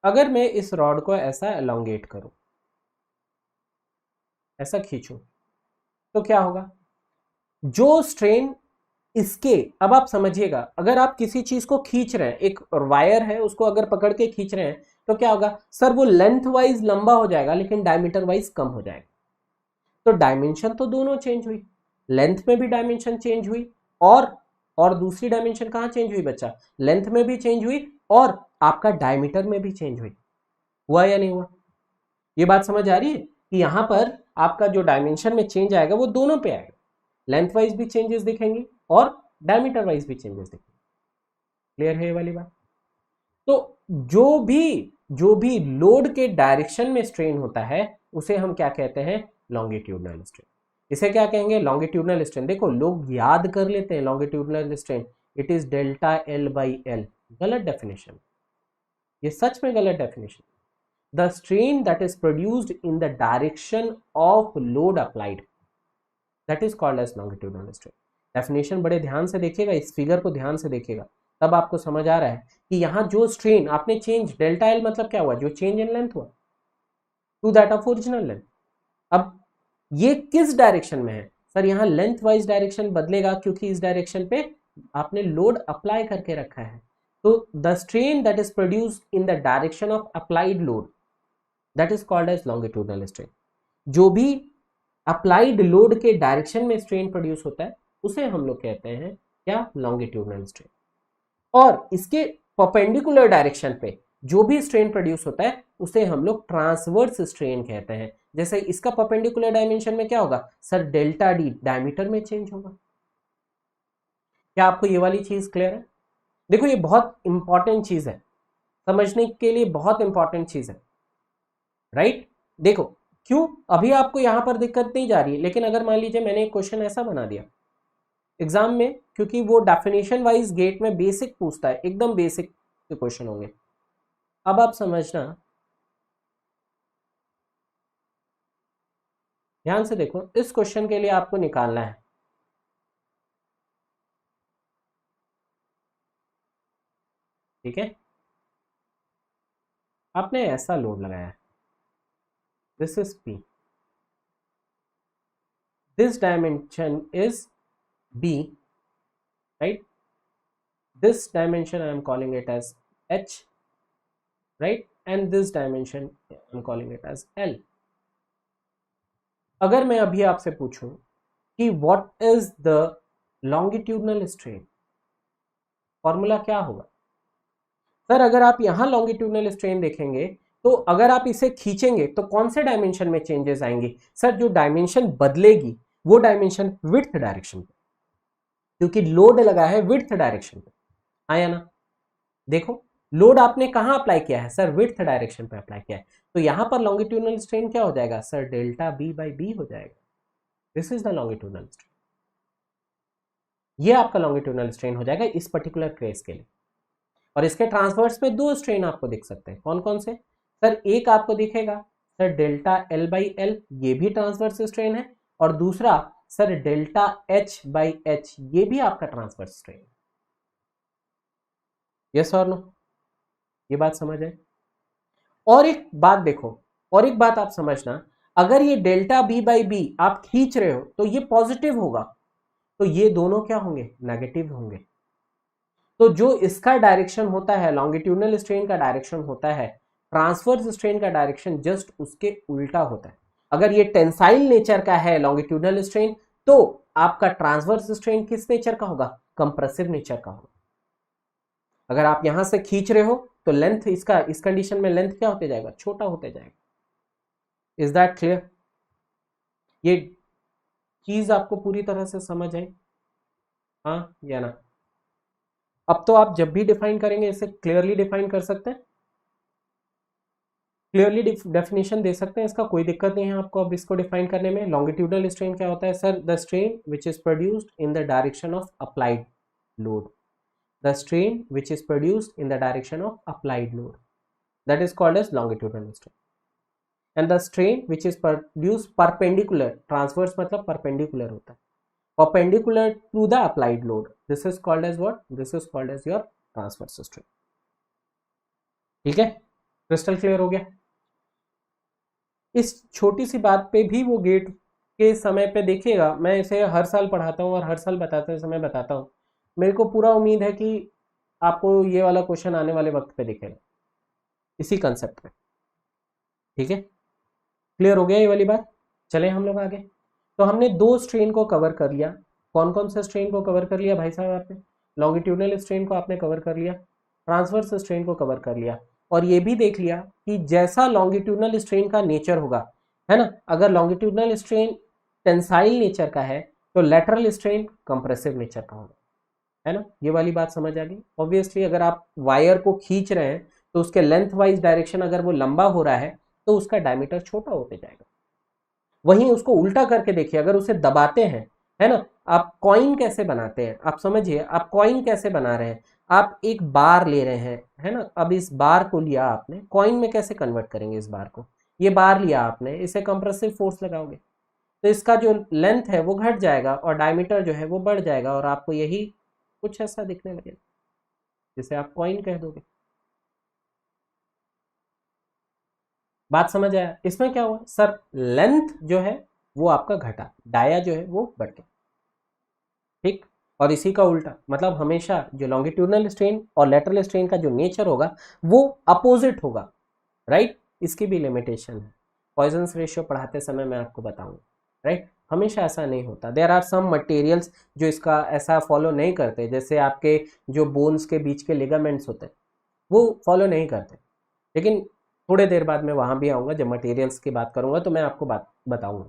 अगर मैं इस रॉड को ऐसा एलोंगेट करूं, ऐसा खींचूं, तो क्या होगा? जो स्ट्रेन इसके, अब आप समझिएगा, अगर आप किसी चीज को खींच रहे हैं, एक वायर है उसको अगर पकड़ के खींच रहे हैं, तो क्या होगा सर? वो लेंथ वाइज लंबा हो जाएगा लेकिन डायमीटर वाइज कम हो जाएगा। तो डायमेंशन तो दोनों चेंज हुई, लेंथ में भी डायमेंशन चेंज हुई, और दूसरी डायमेंशन कहां चेंज हुई बच्चा? लेंथ में भी चेंज हुई और आपका डायमीटर में भी चेंज हुई। हुआ या नहीं हुआ? ये बात समझ आ रही है कि यहां पर आपका जो डायमेंशन में चेंज आएगा वो दोनों पे आएगा, लेंथ वाइज भी चेंजेस दिखेंगे और डायमीटर वाइज भी चेंजेस दिखेंगे। क्लियर है ये वाली बात? तो जो भी लोड के डायरेक्शन में स्ट्रेन होता है उसे हम क्या कहते हैं? Longitudinal strain. इसे क्या कहेंगे? Longitudinal strain. देखो, लोग याद कर लेते हैं longitudinal strain, it is delta L by L. गलत डेफिनेशन, ये सच में गलत definition. The strain that is produced in the direction of load applied, that is called as longitudinal strain. Definition बड़े ध्यान से देखिएगा, इस फिगर को ध्यान से देखिएगा, तब आपको समझ आ रहा है कि यहाँ जो स्ट्रेन आपने चेंज, डेल्टा एल मतलब क्या हुआ? जो चेंज इन लेंथ हुआ to that of original length. अब ये किस डायरेक्शन में है सर? यहाँ लेंथ वाइज डायरेक्शन बदलेगा क्योंकि इस डायरेक्शन पे आपने लोड अप्लाई करके रखा है। तो the strain that is produced in the direction of applied load, that is called as longitudinal strain. जो भी अप्लाइड लोड के डायरेक्शन में स्ट्रेन प्रोड्यूस होता है उसे हम लोग कहते हैं क्या? Longitudinal strain. और इसके परपेंडिकुलर डायरेक्शन पे जो भी स्ट्रेन प्रोड्यूस होता है उसे हम लोग ट्रांसवर्स स्ट्रेन कहते हैं। जैसे इसका परपेंडिकुलर डायमेंशन में क्या होगा सर? डेल्टा डी, डायमीटर में चेंज होगा। क्या आपको ये वाली चीज क्लियर है? देखो, ये बहुत इंपॉर्टेंट चीज है, समझने के लिए बहुत इंपॉर्टेंट चीज है, राइट? देखो, क्यों अभी आपको यहां पर दिक्कत नहीं जा रही है, लेकिन अगर मान लीजिए मैंने एक क्वेश्चन ऐसा बना दिया एग्जाम में, क्योंकि वो डेफिनेशन वाइज गेट में बेसिक पूछता है, एकदम बेसिक क्वेश्चन होंगे। अब आप समझना, ध्यान से देखो, इस क्वेश्चन के लिए आपको निकालना है, ठीक है? आपने ऐसा लोड लगाया है, this is P, this dimension is B, right? This dimension I am calling it as H, right? And this dimension I am calling it as L. अगर मैं अभी आपसे पूछूं कि what is the longitudinal strain, formula क्या होगा sir? अगर आप यहां लॉन्गिट्यूडनल स्ट्रेन देखेंगे तो अगर आप इसे खींचेंगे तो कौन से डायमेंशन में चेंजेस आएंगे सर? जो डायमेंशन बदलेगी वो डायमेंशन विड्थ डायरेक्शन पे, क्योंकि लोड लगा है विड्थ डायरेक्शन पे, आया ना? देखो, लोड आपने कहां अप्लाई किया है सर? विड्थ डायरेक्शन पे अप्लाई किया है, तो यहां पर लॉन्गिट्यूडनल स्ट्रेन क्या हो जाएगा sir? Delta B by B हो जाएगा। This is the longitudinal strain. ये आपका लॉन्गिट्यूडनल स्ट्रेन हो जाएगा इस पर्टिकुलर केस के लिए। और इसके ट्रांसवर्स पे दो स्ट्रेन आपको दिख सकते हैं, कौन कौन से सर? एक आपको दिखेगा sir delta L by L, ये भी ट्रांसवर्स स्ट्रेन है, और दूसरा sir delta H by H, ये भी आपका ट्रांसवर्स स्ट्रेन है। यस और नो? ये बात समझ है? और एक बात देखो, और एक बात आप समझना, अगर ये डेल्टा बी बाई बी आप खींच रहे हो तो ये पॉजिटिव होगा, तो ये दोनों क्या होंगे? नेगेटिव होंगे। तो जो इसका डायरेक्शन होता है, लॉन्गिट्यूडनल स्ट्रेन का डायरेक्शन होता है, ट्रांसवर्स स्ट्रेन का डायरेक्शन जस्ट उसके उल्टा होता है। अगर ये टेंसाइल नेचर का है लॉन्गिट्यूडनल स्ट्रेन, तो आपका ट्रांसवर्स स्ट्रेन किस नेचर का होगा? कंप्रेसिव नेचर का होगा। अगर आप यहां से खींच रहे हो तो लेंथ इसका, इस कंडीशन में लेंथ क्या होते जाएगा? छोटा होते जाएगा। Is that clear? ये चीज आपको पूरी तरह से समझ आई? हाँ या ना? अब तो आप जब भी डिफाइन करेंगे इसे क्लियरली डिफाइन कर सकते हैं, क्लियरली डेफिनेशन दे सकते हैं, इसका कोई दिक्कत नहीं है आपको अब इसको डिफाइन करने में। लॉन्गिट्यूडनल स्ट्रेन क्या होता है sir? The strain which is produced in the direction of applied load, the strain which is produced in the direction of applied load, that is called as longitudinal strain. And the strain which is produced perpendicular, transverse मतलब perpendicular होता है, perpendicular to the applied load, this is called as what? This is called as your transverse strain. ठीक है, crystal clear हो गया? इस छोटी सी बात पे भी वो गेट के समय पे देखिएगा, मैं इसे हर साल पढ़ाता हूँ और हर साल बताते समय बताता हूँ, मेरे को पूरा उम्मीद है कि आपको ये वाला क्वेश्चन आने वाले वक्त पे दिखेगा इसी कंसेप्ट में। ठीक है, क्लियर हो गया ये वाली बात? चले हम लोग आगे। तो हमने दो स्ट्रेन को कवर कर लिया। कौन कौन से स्ट्रेन को कवर कर लिया भाई साहब आपने? लॉन्गिट्यूडनल स्ट्रेन को आपने कवर कर लिया, ट्रांसवर्स स्ट्रेन को कवर कर लिया, और ये भी देख लिया कि जैसा लॉन्गिट्यूडनल स्ट्रेन का नेचर होगा, है ना, अगर लॉन्गिट्यूडनल स्ट्रेन टेंसाइल नेचर का है तो लेटरल स्ट्रेन कंप्रेसिव नेचर का होगा, है ना? ये वाली बात समझ आ गई? ऑब्वियसली अगर आप वायर को खींच रहे हैं तो उसके लेंथ वाइज डायरेक्शन अगर वो लंबा हो रहा है तो उसका डायमीटर छोटा होते जाएगा। वहीं उसको उल्टा करके देखिए, अगर उसे दबाते हैं, है ना, आप कॉइन कैसे बनाते हैं? आप समझिए, आप कॉइन कैसे बना रहे हैं? आप एक बार ले रहे हैं, है ना, अब इस बार को लिया आपने, कॉइन में कैसे कन्वर्ट करेंगे इस बार को? ये बार लिया आपने, इसे कंप्रेसिव फोर्स लगाओगे तो इसका जो लेंथ है वो घट जाएगा और डायमीटर जो है वो बढ़ जाएगा, और आपको यही कुछ ऐसा दिखने लगेगा जिसे आप कॉइन कह दोगे। बात समझ आया? इसमें क्या हुआ सर? लेंथ जो है वो आपका घटा, डाया जो है वो बढ़ गया। ठीक, और इसी का उल्टा मतलब हमेशा जो लॉन्गिट्यूडनल स्ट्रेन और लेटरल स्ट्रेन का जो नेचर होगा वो अपोजिट होगा, राइट? इसकी भी लिमिटेशन है, पॉइजन्स रेशियो पढ़ाते समय मैं आपको बताऊंगा, राइट? हमेशा ऐसा नहीं होता। देयर आर सम मटेरियल्स जो इसका ऐसा फॉलो नहीं करते, जैसे आपके जो बोन्स के बीच के लिगामेंट्स होते हैं वो फॉलो नहीं करते, लेकिन थोड़े देर बाद मैं वहाँ भी आऊँगा, जब मटेरियल्स की बात करूँगा तो मैं आपको बात बताऊँगा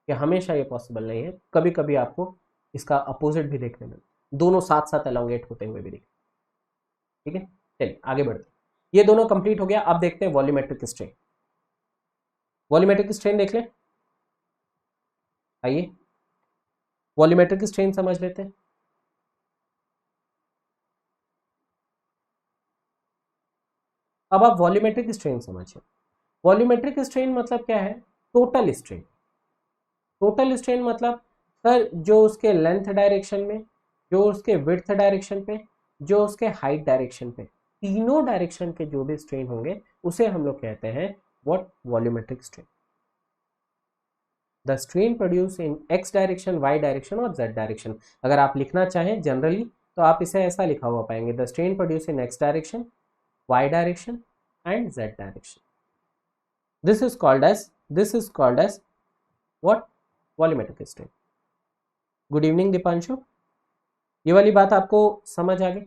कि हमेशा ये पॉसिबल नहीं है, कभी कभी आपको इसका अपोजिट भी देखने में, दोनों साथ साथ एलोंगेट होते हुए भी दिखे। ठीक है, चलिए आगे बढ़ते। ये दोनों कंप्लीट हो गया, अब देखते हैं वॉल्यूमेट्रिक स्ट्रेन। वॉल्यूमेट्रिक स्ट्रेन देख लें, आइए वॉल्यूमेट्रिक स्ट्रेन समझ लेते हैं। अब आप वॉल्यूमेट्रिक स्ट्रेन समझिए। वॉल्यूमेट्रिक स्ट्रेन मतलब क्या है? Total strain. टोटल स्ट्रेन मतलब सर जो उसके लेंथ डायरेक्शन में, जो उसके विड्थ डायरेक्शन पे, जो उसके हाइट डायरेक्शन पे, तीनों डायरेक्शन के जो भी स्ट्रेन होंगे उसे हम लोग कहते हैं what? Volumetric strain. The strain produce in X direction, Y direction और जेड डायरेक्शन। अगर आप लिखना चाहें जनरली तो आप इसे ऐसा लिखा हुआ पाएंगे, the strain produce in X direction, Y direction and Z direction. This is called as what? Volumetric strain. Good evening Deepanshu, ये वाली बात आपको समझ आ गई?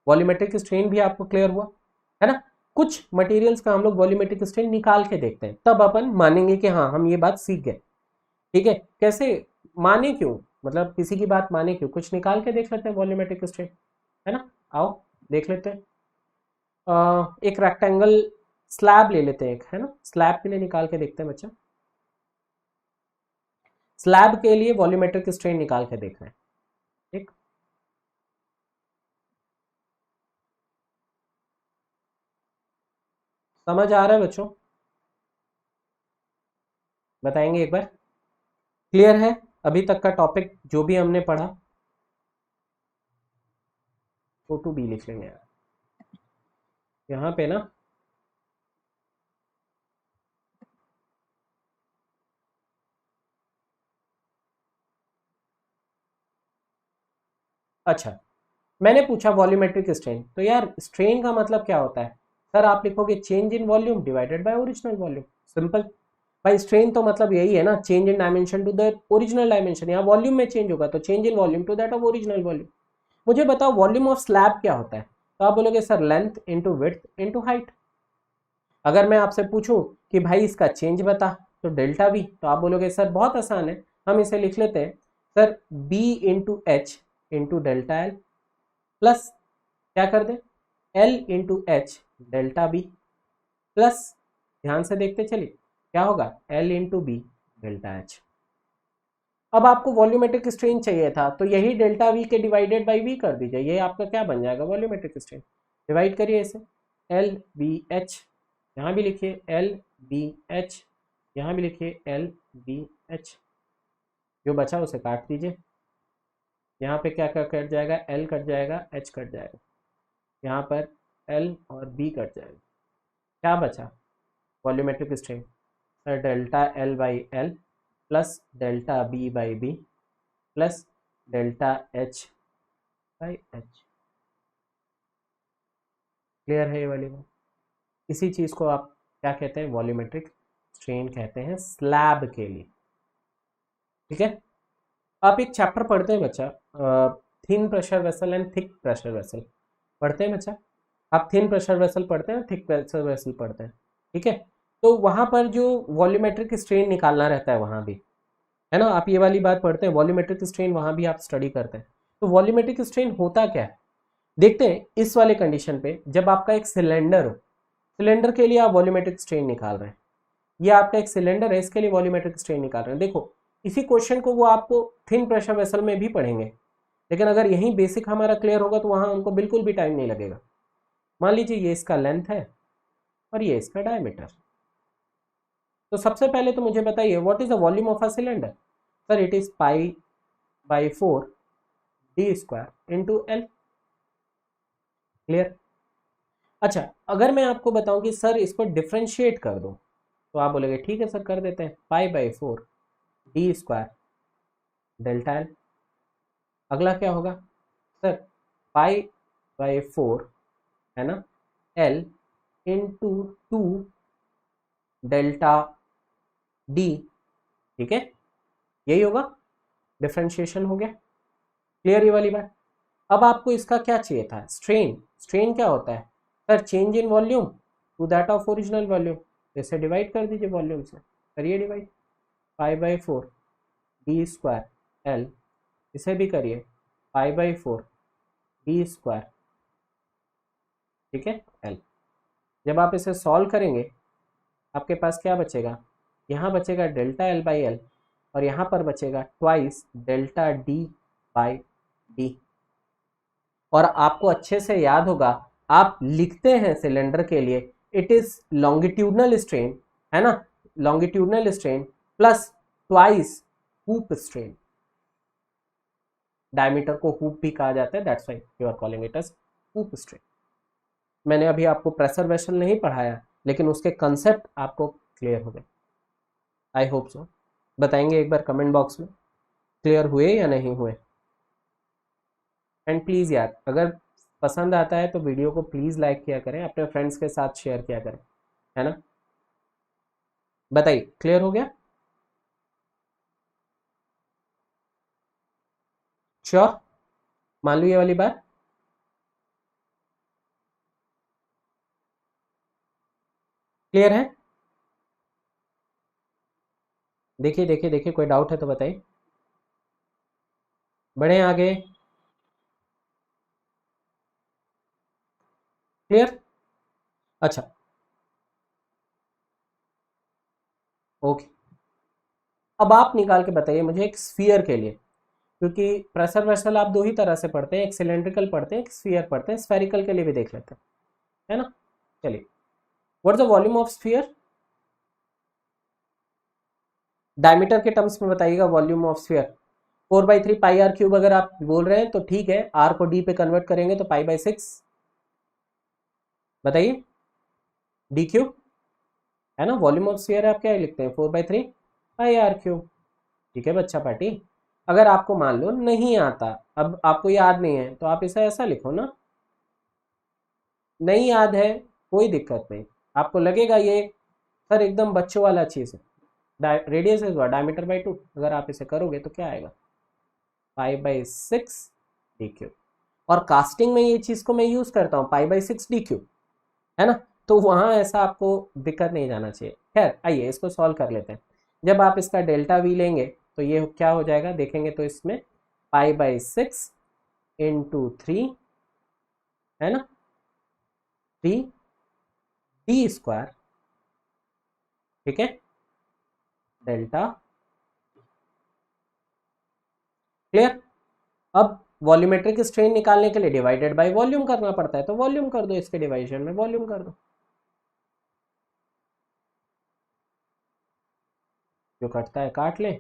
वॉल्यूमेट्रिक स्ट्रेन भी आपको क्लियर हुआ, है ना? कुछ मटेरियल्स का हम लोग वॉल्यूमेट्रिक स्ट्रेन निकाल के देखते हैं, तब अपन मानेंगे कि हाँ हम ये बात सीख गए। ठीक है, कैसे माने क्यों, मतलब किसी की बात माने क्यों? कुछ निकाल के देख लेते हैं वॉल्यूमेट्रिक स्ट्रेन, है ना? आओ देख लेते हैं। एक रेक्टेंगल स्लैब ले लेते हैं एक, है ना, स्लैब के लिए निकाल के देखते हैं बच्चा। स्लैब के लिए वॉल्यूमेट्रिक स्ट्रेन निकाल के देख रहे हैं। ठीक, समझ आ रहा है बच्चों? बताएंगे एक बार। क्लियर है अभी तक का टॉपिक जो भी हमने पढ़ा? ओ टू बी लिख लेंगे यार यहाँ पे ना। अच्छा, मैंने पूछा वॉल्यूमेट्रिक स्ट्रेन, तो यार स्ट्रेन का मतलब क्या होता है? सर आप लिखोगे change in volume divided by original volume, simple. भाई स्ट्रेन तो मतलब यही है ना, change in dimension to the original dimension. यहाँ वॉल्यूम में चेंज होगा तो change in volume to that of original volume. मुझे बताओ वॉल्यूम ऑफ स्लैब क्या होता है? तो आप बोलोगे sir length into width into height. अगर मैं आपसे पूछूं कि भाई इसका चेंज बता, तो डेल्टा वी, तो आप बोलोगे सर बहुत आसान है, हम इसे लिख लेते हैं sir B into H into delta L, plus क्या कर दे L into H delta B, plus ध्यान से देखते चलिए क्या होगा L into B delta H. अब आपको वॉल्यूमेट्रिक स्ट्रेन चाहिए था, तो यही डेल्टा वी के डिवाइडेड बाई वी कर दीजिए, ये आपका क्या बन जाएगा वॉल्यूमेट्रिक स्ट्रेन। डिवाइड करिए इसे, एल बी एच, यहाँ भी लिखिए एल बी एच, यहाँ भी लिखिए एल बी एच, जो बचा उसे काट दीजिए। यहाँ पे क्या क्या कट जाएगा, एल कट जाएगा, एच कट जाएगा, यहाँ पर एल और बी कट जाएगा, क्या बचा volumetric strain, sir delta L by L plus delta B by B plus delta H by H. Clear है ये वाली बात? इसी चीज़ को आप क्या कहते हैं, वॉल्यूमेट्रिक स्ट्रेन कहते हैं स्लैब के लिए। ठीक है, आप एक चैप्टर पढ़ते हैं बच्चा, thin pressure vessel and thick pressure vessel पढ़ते हैं बच्चा। आप थिन प्रेशर वेसल पढ़ते हैं, थिक प्रेशर वेसल पढ़ते हैं, ठीक है। तो वहाँ पर जो वॉल्यूमेट्रिक स्ट्रेन निकालना रहता है वहाँ भी, है ना, आप ये वाली बात पढ़ते हैं, वॉल्यूमेट्रिक स्ट्रेन वहाँ भी आप स्टडी करते हैं। तो वॉल्यूमेट्रिक स्ट्रेन होता क्या है, देखते हैं। इस वाले कंडीशन पे जब आपका एक सिलेंडर हो, सिलेंडर के लिए आप वॉल्यूमेट्रिक स्ट्रेन निकाल रहे हैं, ये आपका एक सिलेंडर है, इसके लिए वॉल्यूमेट्रिक स्ट्रेन निकाल रहे हैं। देखो इसी क्वेश्चन को वो आपको थिन प्रेशर वेसल में भी पढ़ेंगे, लेकिन अगर यही बेसिक हमारा क्लियर होगा तो वहां उनको बिल्कुल भी टाइम नहीं लगेगा। मान लीजिए ये इसका लेंथ है और ये इसका डायमीटर। तो सबसे पहले तो मुझे बताइए what is the volume of a cylinder. Sir it is pi by 4 D square into L. Clear? अच्छा, अगर मैं आपको बताऊं कि सर इसको डिफ्रेंशिएट कर दो, तो आप बोलेंगे ठीक है सर कर देते हैं, पाई by 4 D square delta L. अगला क्या होगा सर, पाई बाई 4 है ना एल इंटू 2 डेल्टा डी। ठीक है, यही होगा, डिफ्रेंशिएशन हो गया। क्लियर ये वाली बात? अब आपको इसका क्या चाहिए था, स्ट्रेन। स्ट्रेन क्या होता है sir, change in volume to that of original volume. इसे डिवाइड कर दीजिए वॉल्यूम से, करिए divide, pi by 4 D square L, इसे भी करिए पाई बाई 4 डी स्क्वायर, ठीक है एल। जब आप इसे सॉल्व करेंगे आपके पास क्या बचेगा, यहाँ बचेगा डेल्टा एल बाई एल और यहाँ पर बचेगा twice delta D by D. और आपको अच्छे से याद होगा, आप लिखते हैं सिलेंडर के लिए इट इज लॉन्गिट्यूडनल स्ट्रेन, है ना, longitudinal strain plus twice hoop strain. Diameter को हूप भी कहा जाता है, that's why you are calling it as hoop strain. मैंने अभी आपको प्रेशर वेसल नहीं पढ़ाया, लेकिन उसके कंसेप्ट आपको क्लियर हो गए, आई होप सो। बताएंगे एक बार कमेंट बॉक्स में क्लियर हुए या नहीं हुए। एंड प्लीज़ यार अगर पसंद आता है तो वीडियो को प्लीज़ लाइक किया करें, अपने फ्रेंड्स के साथ शेयर किया करें, है ना। बताइए क्लियर हो गया? श्योर? मान लो ये वाली बात। क्लियर है? देखिए देखिए देखिए, कोई डाउट है तो बताइए, बढ़े आगे। क्लियर? अच्छा ओके, अब आप निकाल के बताइए मुझे एक स्फीयर के लिए, क्योंकि प्रेशर वेसल आप दो ही तरह से पढ़ते हैं, एक सिलेंड्रिकल पढ़ते हैं, एक स्फीयर पढ़ते हैं, स्फेरिकल के लिए भी देख लेते हैं, है ना। चलिए what is the volume of sphere, diameter के टर्म्स में बताइएगा volume of sphere. 4/3 pi R cube अगर आप बोल रहे हैं तो ठीक है, आर को डी पे कन्वर्ट करेंगे तो पाई/6, बताइए डी क्यूब है ना। वॉल्यूम ऑफ स्फीयर आप क्या लिखते हैं, 4/3 पाई आर क्यूब। ठीक है बच्चा पार्टी, अगर आपको मान लो नहीं आता, अब आपको याद नहीं है तो आप इसे ऐसा लिखो ना, नहीं याद है कोई दिक्कत नहीं, आपको लगेगा ये सर एकदम बच्चों वाला चीज़ है, रेडियस इज डायमीटर बाई 2, अगर आप इसे करोगे तो क्या आएगा, पाई/6 डी क्यूब। और कास्टिंग में ये चीज़ को मैं यूज़ करता हूँ, पाई/6 डी क्यूब, है ना, तो वहाँ ऐसा आपको दिक्कत नहीं जाना चाहिए। खैर आइए इसको सॉल्व कर लेते हैं। जब आप इसका डेल्टा वी लेंगे तो ये क्या हो जाएगा देखेंगे, तो इसमें पाई/6 इंटू 3 है ना, 3 डी स्क्वायर, ठीक है, डेल्टा। क्लियर। अब वॉल्यूमेट्रिक स्ट्रेन निकालने के लिए डिवाइडेड बाय वॉल्यूम करना पड़ता है, तो वॉल्यूम कर दो, इसके डिवाइजन में वॉल्यूम कर दो, जो कटता है काट ले,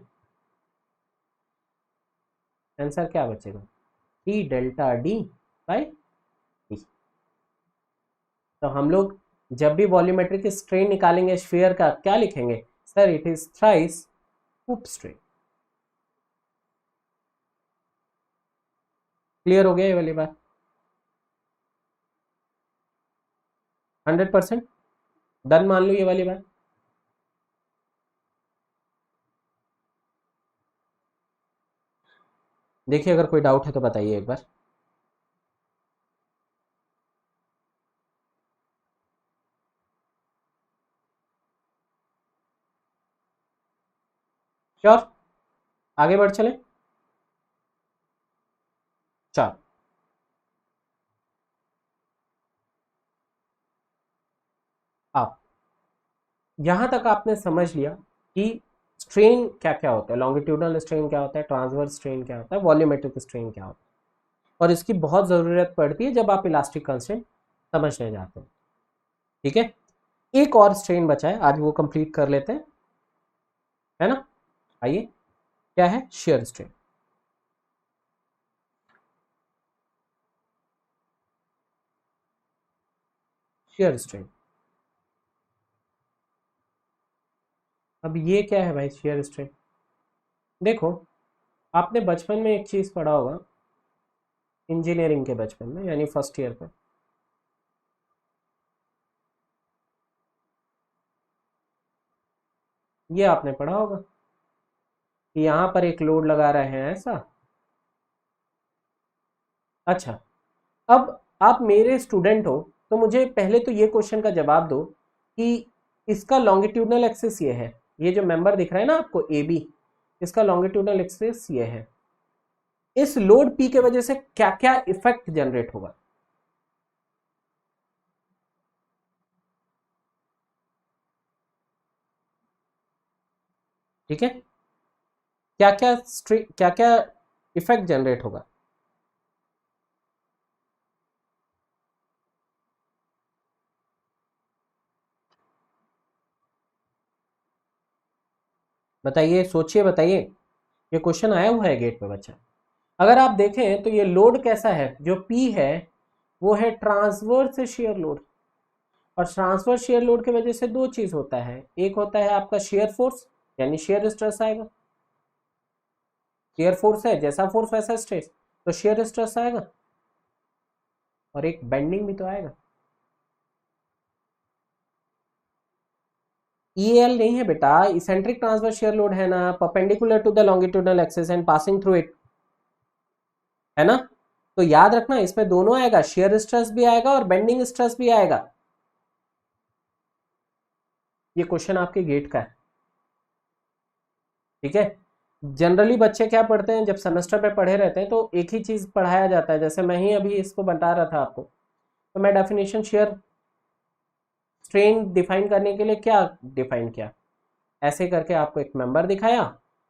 आंसर क्या बचेगा, 3 डेल्टा डी बाई डी। तो हम लोग जब भी वॉल्यूमेट्रिक स्ट्रेन निकालेंगे स्फीयर का क्या लिखेंगे, sir it is thrice hoop strain. Clear हो गया ये वाली बात, 100% डन मान लो ये वाली बात। देखिए अगर कोई डाउट है तो बताइए एक बार। श्योर, आगे बढ़ चले। चल आप यहां तक आपने समझ लिया कि स्ट्रेन क्या क्या होता है, लॉन्गिट्यूडनल स्ट्रेन क्या होता है, ट्रांसवर्स स्ट्रेन क्या होता है, वॉल्यूमेट्रिक स्ट्रेन क्या होता है, और इसकी बहुत ज़रूरत पड़ती है जब आप इलास्टिक कंस्ट्रेंट समझने जाते हैं। ठीक है, एक और स्ट्रेन बचा है, आज वो कंप्लीट कर लेते हैं, है ना। आइए, क्या है, शेयर स्ट्रेन। शेयर स्ट्रेन, अब ये क्या है भाई शेयर स्ट्रेन। देखो आपने बचपन में एक चीज़ पढ़ा होगा, इंजीनियरिंग के बचपन में यानी फर्स्ट ईयर पे, ये आपने पढ़ा होगा कि यहाँ पर एक लोड लगा रहे हैं ऐसा। अच्छा, अब आप मेरे स्टूडेंट हो तो मुझे पहले तो ये क्वेश्चन का जवाब दो कि इसका लॉन्गिट्यूडनल एक्सिस ये है, ये जो मेंबर दिख रहा है ना आपको ए बी, इसका लॉन्गिट्यूडनल एक्सिस ये है, इस लोड पी के वजह से क्या क्या इफेक्ट जनरेट होगा। ठीक है, क्या क्या क्या इफेक्ट जनरेट होगा। बताइए, सोचिए, बताइए, ये क्वेश्चन आया हुआ है गेट पे बच्चा। अगर आप देखें तो ये लोड कैसा है, जो पी है वो है ट्रांसवर्स शेयर लोड, और ट्रांसवर्स शेयर लोड की वजह से दो चीज होता है, एक होता है आपका शेयर फोर्स यानी शेयर स्ट्रेस आएगा, शेयर फोर्स है जैसा फोर्स वैसा स्ट्रेस, तो शेयर स्ट्रेस आएगा, और एक बेंडिंग भी तो आएगा। ईएल नहीं है बेटा, इसेंट्रिक ट्रांसवर्स शेयर लोड है ना, perpendicular to the longitudinal axis and passing through it, है ना। तो याद रखना इसमें दोनों आएगा, शेयर स्ट्रेस भी आएगा और बेंडिंग स्ट्रेस भी आएगा। ये क्वेश्चन आपके गेट का है, ठीक है। जनरली बच्चे क्या पढ़ते हैं, जब सेमेस्टर में पढ़े रहते हैं तो एक ही चीज पढ़ाया जाता है, जैसे मैं ही अभी इसको बता रहा था आपको, तो मैं डेफिनेशन शेयर स्ट्रेन डिफाइन करने के लिए क्या डिफाइन किया, ऐसे करके आपको एक मेंबर दिखाया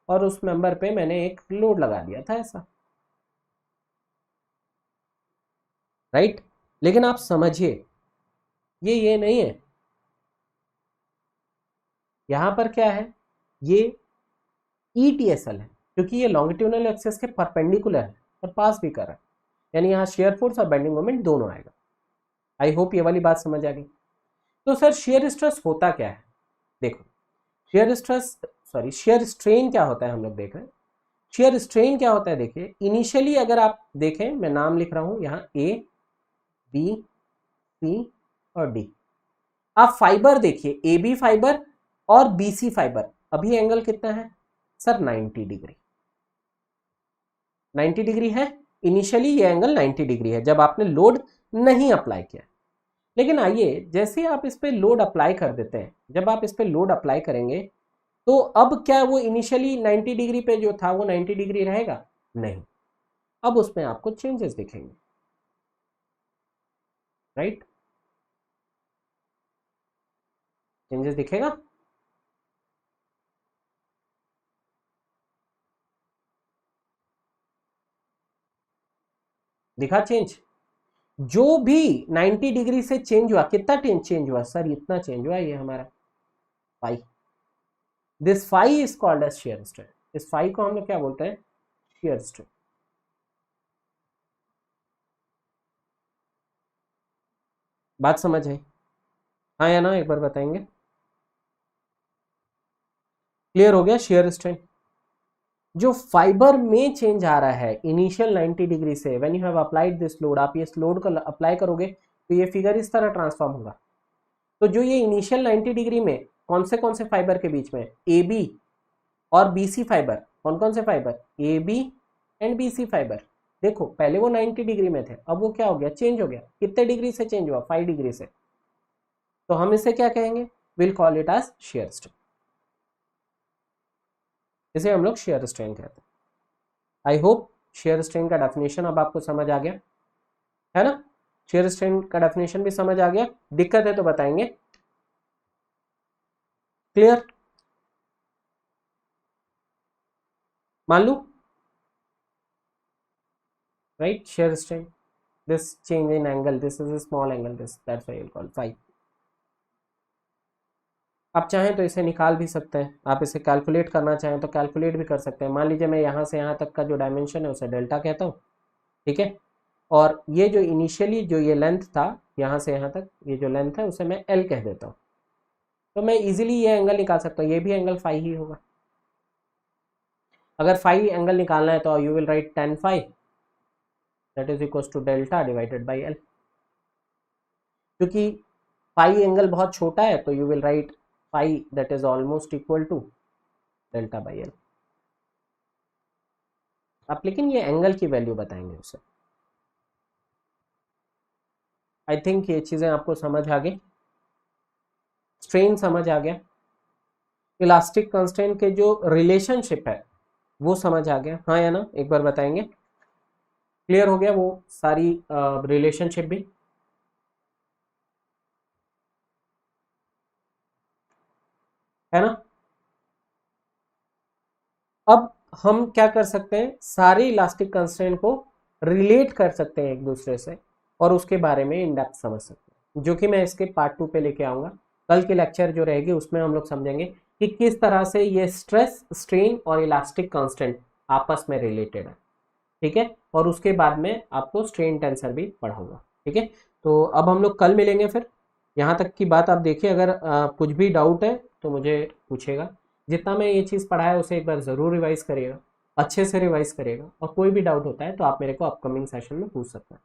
और उस मेंबर पे मैंने एक लोड लगा दिया था ऐसा, राइट। लेकिन आप समझिए ये नहीं है यहाँ पर क्या है, ये ETSL है क्योंकि ये लॉन्गिट्यूडनल एक्सिस के परपेंडिकुलर है और पास भी कर रहा है, यानी यहाँ शेयर फोर्स और बेंडिंग मोमेंट दोनों आएगा। आई होप ये वाली बात समझ आ गई। तो सर शेयर स्ट्रेस होता क्या है, देखो शेयर स्ट्रेन क्या होता है हम लोग देख रहे हैं। शेयर स्ट्रेन क्या होता है, देखिए इनिशियली अगर आप देखें, मैं नाम लिख रहा हूं यहाँ A, B, C और D। आप फाइबर देखिए, AB फाइबर और BC फाइबर, अभी एंगल कितना है सर 90 डिग्री, 90 डिग्री है। इनिशियली ये एंगल 90 डिग्री है जब आपने लोड नहीं अप्लाई किया। लेकिन आइए, जैसे आप इस पे लोड अप्लाई कर देते हैं, जब आप इस पे लोड अप्लाई करेंगे तो अब क्या वो इनिशियली 90 डिग्री पे जो था वो 90 डिग्री रहेगा? नहीं, अब उसमें आपको चेंजेस दिखेंगे, राइट? चेंजेस दिखेगा। दिखा चेंज? जो भी 90 डिग्री से चेंज हुआ, कितना चेंज हुआ सर? इतना चेंज हुआ, ये हमारा phi. This phi is called as shear strain. इस फाई को हम लोग क्या बोलते हैं? Shear strain. बात समझ है? हाँ या ना, एक बार बताएंगे। क्लियर हो गया? शेयर स्ट्रेन जो फाइबर में चेंज आ रहा है इनिशियल 90 डिग्री से, when you have applied this load, आप इस लोड को अप्लाई करोगे तो ये फिगर इस तरह ट्रांसफॉर्म होगा। तो जो ये इनिशियल 90 डिग्री में कौन से फाइबर के बीच में, ए बी और BC फाइबर, कौन कौन से fibre? A B and BC fibre. देखो पहले वो 90 डिग्री में थे, अब वो क्या हो गया? चेंज हो गया। कितने डिग्री से चेंज हुआ? 5 डिग्री से। तो हम इसे क्या कहेंगे? Will call it as shear strain. इसे हम लोग शेयर स्ट्रेन कहते हैं। आई होप शेयर स्ट्रेन का डेफिनेशन अब आपको समझ आ गया है ना? शेयर स्ट्रेन का डेफिनेशन भी समझ आ गया। दिक्कत है तो बताएंगे। क्लियर? मान लू, right? Shear strain, this change in angle, this is a small angle, this, that's why you'll call phi। आप चाहें तो इसे निकाल भी सकते हैं, आप इसे कैलकुलेट करना चाहें तो कैलकुलेट भी कर सकते हैं। मान लीजिए मैं यहाँ से यहाँ तक का जो डायमेंशन है उसे डेल्टा कहता हूँ, ठीक है? और ये जो इनिशियली जो ये लेंथ था यहाँ से यहाँ तक, ये जो लेंथ है उसे मैं L कह देता हूँ। तो मैं इजीली ये एंगल निकाल सकता हूँ, ये भी एंगल फाई ही होगा। अगर फाई एंगल निकालना है तो you will write tan phi, that is equal to delta divided by L। क्योंकि फाई एंगल बहुत छोटा है तो you will write phi that is almost equal to delta by L। आप लेकिन ये एंगल की वैल्यू बताएंगे उसे। आई थिंक ये चीज़ें आपको समझ आ गई, स्ट्रेन समझ आ गया, इलास्टिक कांस्टेंट के जो रिलेशनशिप है वो समझ आ गया, हाँ या ना? एक बार बताएंगे। क्लियर हो गया वो सारी रिलेशनशिप भी? है ना? अब हम क्या कर सकते हैं, सारे इलास्टिक कांस्टेंट को रिलेट कर सकते हैं एक दूसरे से और उसके बारे में इन डेप्थ समझ सकते हैं, जो कि मैं इसके पार्ट 2 पे लेके आऊँगा। कल की लेक्चर जो रहेगी उसमें हम लोग समझेंगे कि किस तरह से ये स्ट्रेस, स्ट्रेन और इलास्टिक कांस्टेंट आपस में रिलेटेड है, ठीक है? और उसके बाद में आपको स्ट्रेन टेंसर भी पढ़ाऊंगा, ठीक है? तो अब हम लोग कल मिलेंगे फिर। यहाँ तक की बात आप देखिए, अगर कुछ भी डाउट है तो मुझे पूछेगा। जितना मैं ये चीज़ पढ़ाया उसे एक बार ज़रूर रिवाइज करिएगा, अच्छे से रिवाइज करिएगा, और कोई भी डाउट होता है तो आप मेरे को अपकमिंग सेशन में पूछ सकते हैं।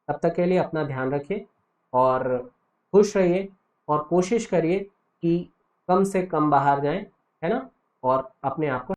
तब तक के लिए अपना ध्यान रखिए और खुश रहिए और कोशिश करिए कि कम से कम बाहर जाएं, है ना? और अपने आप को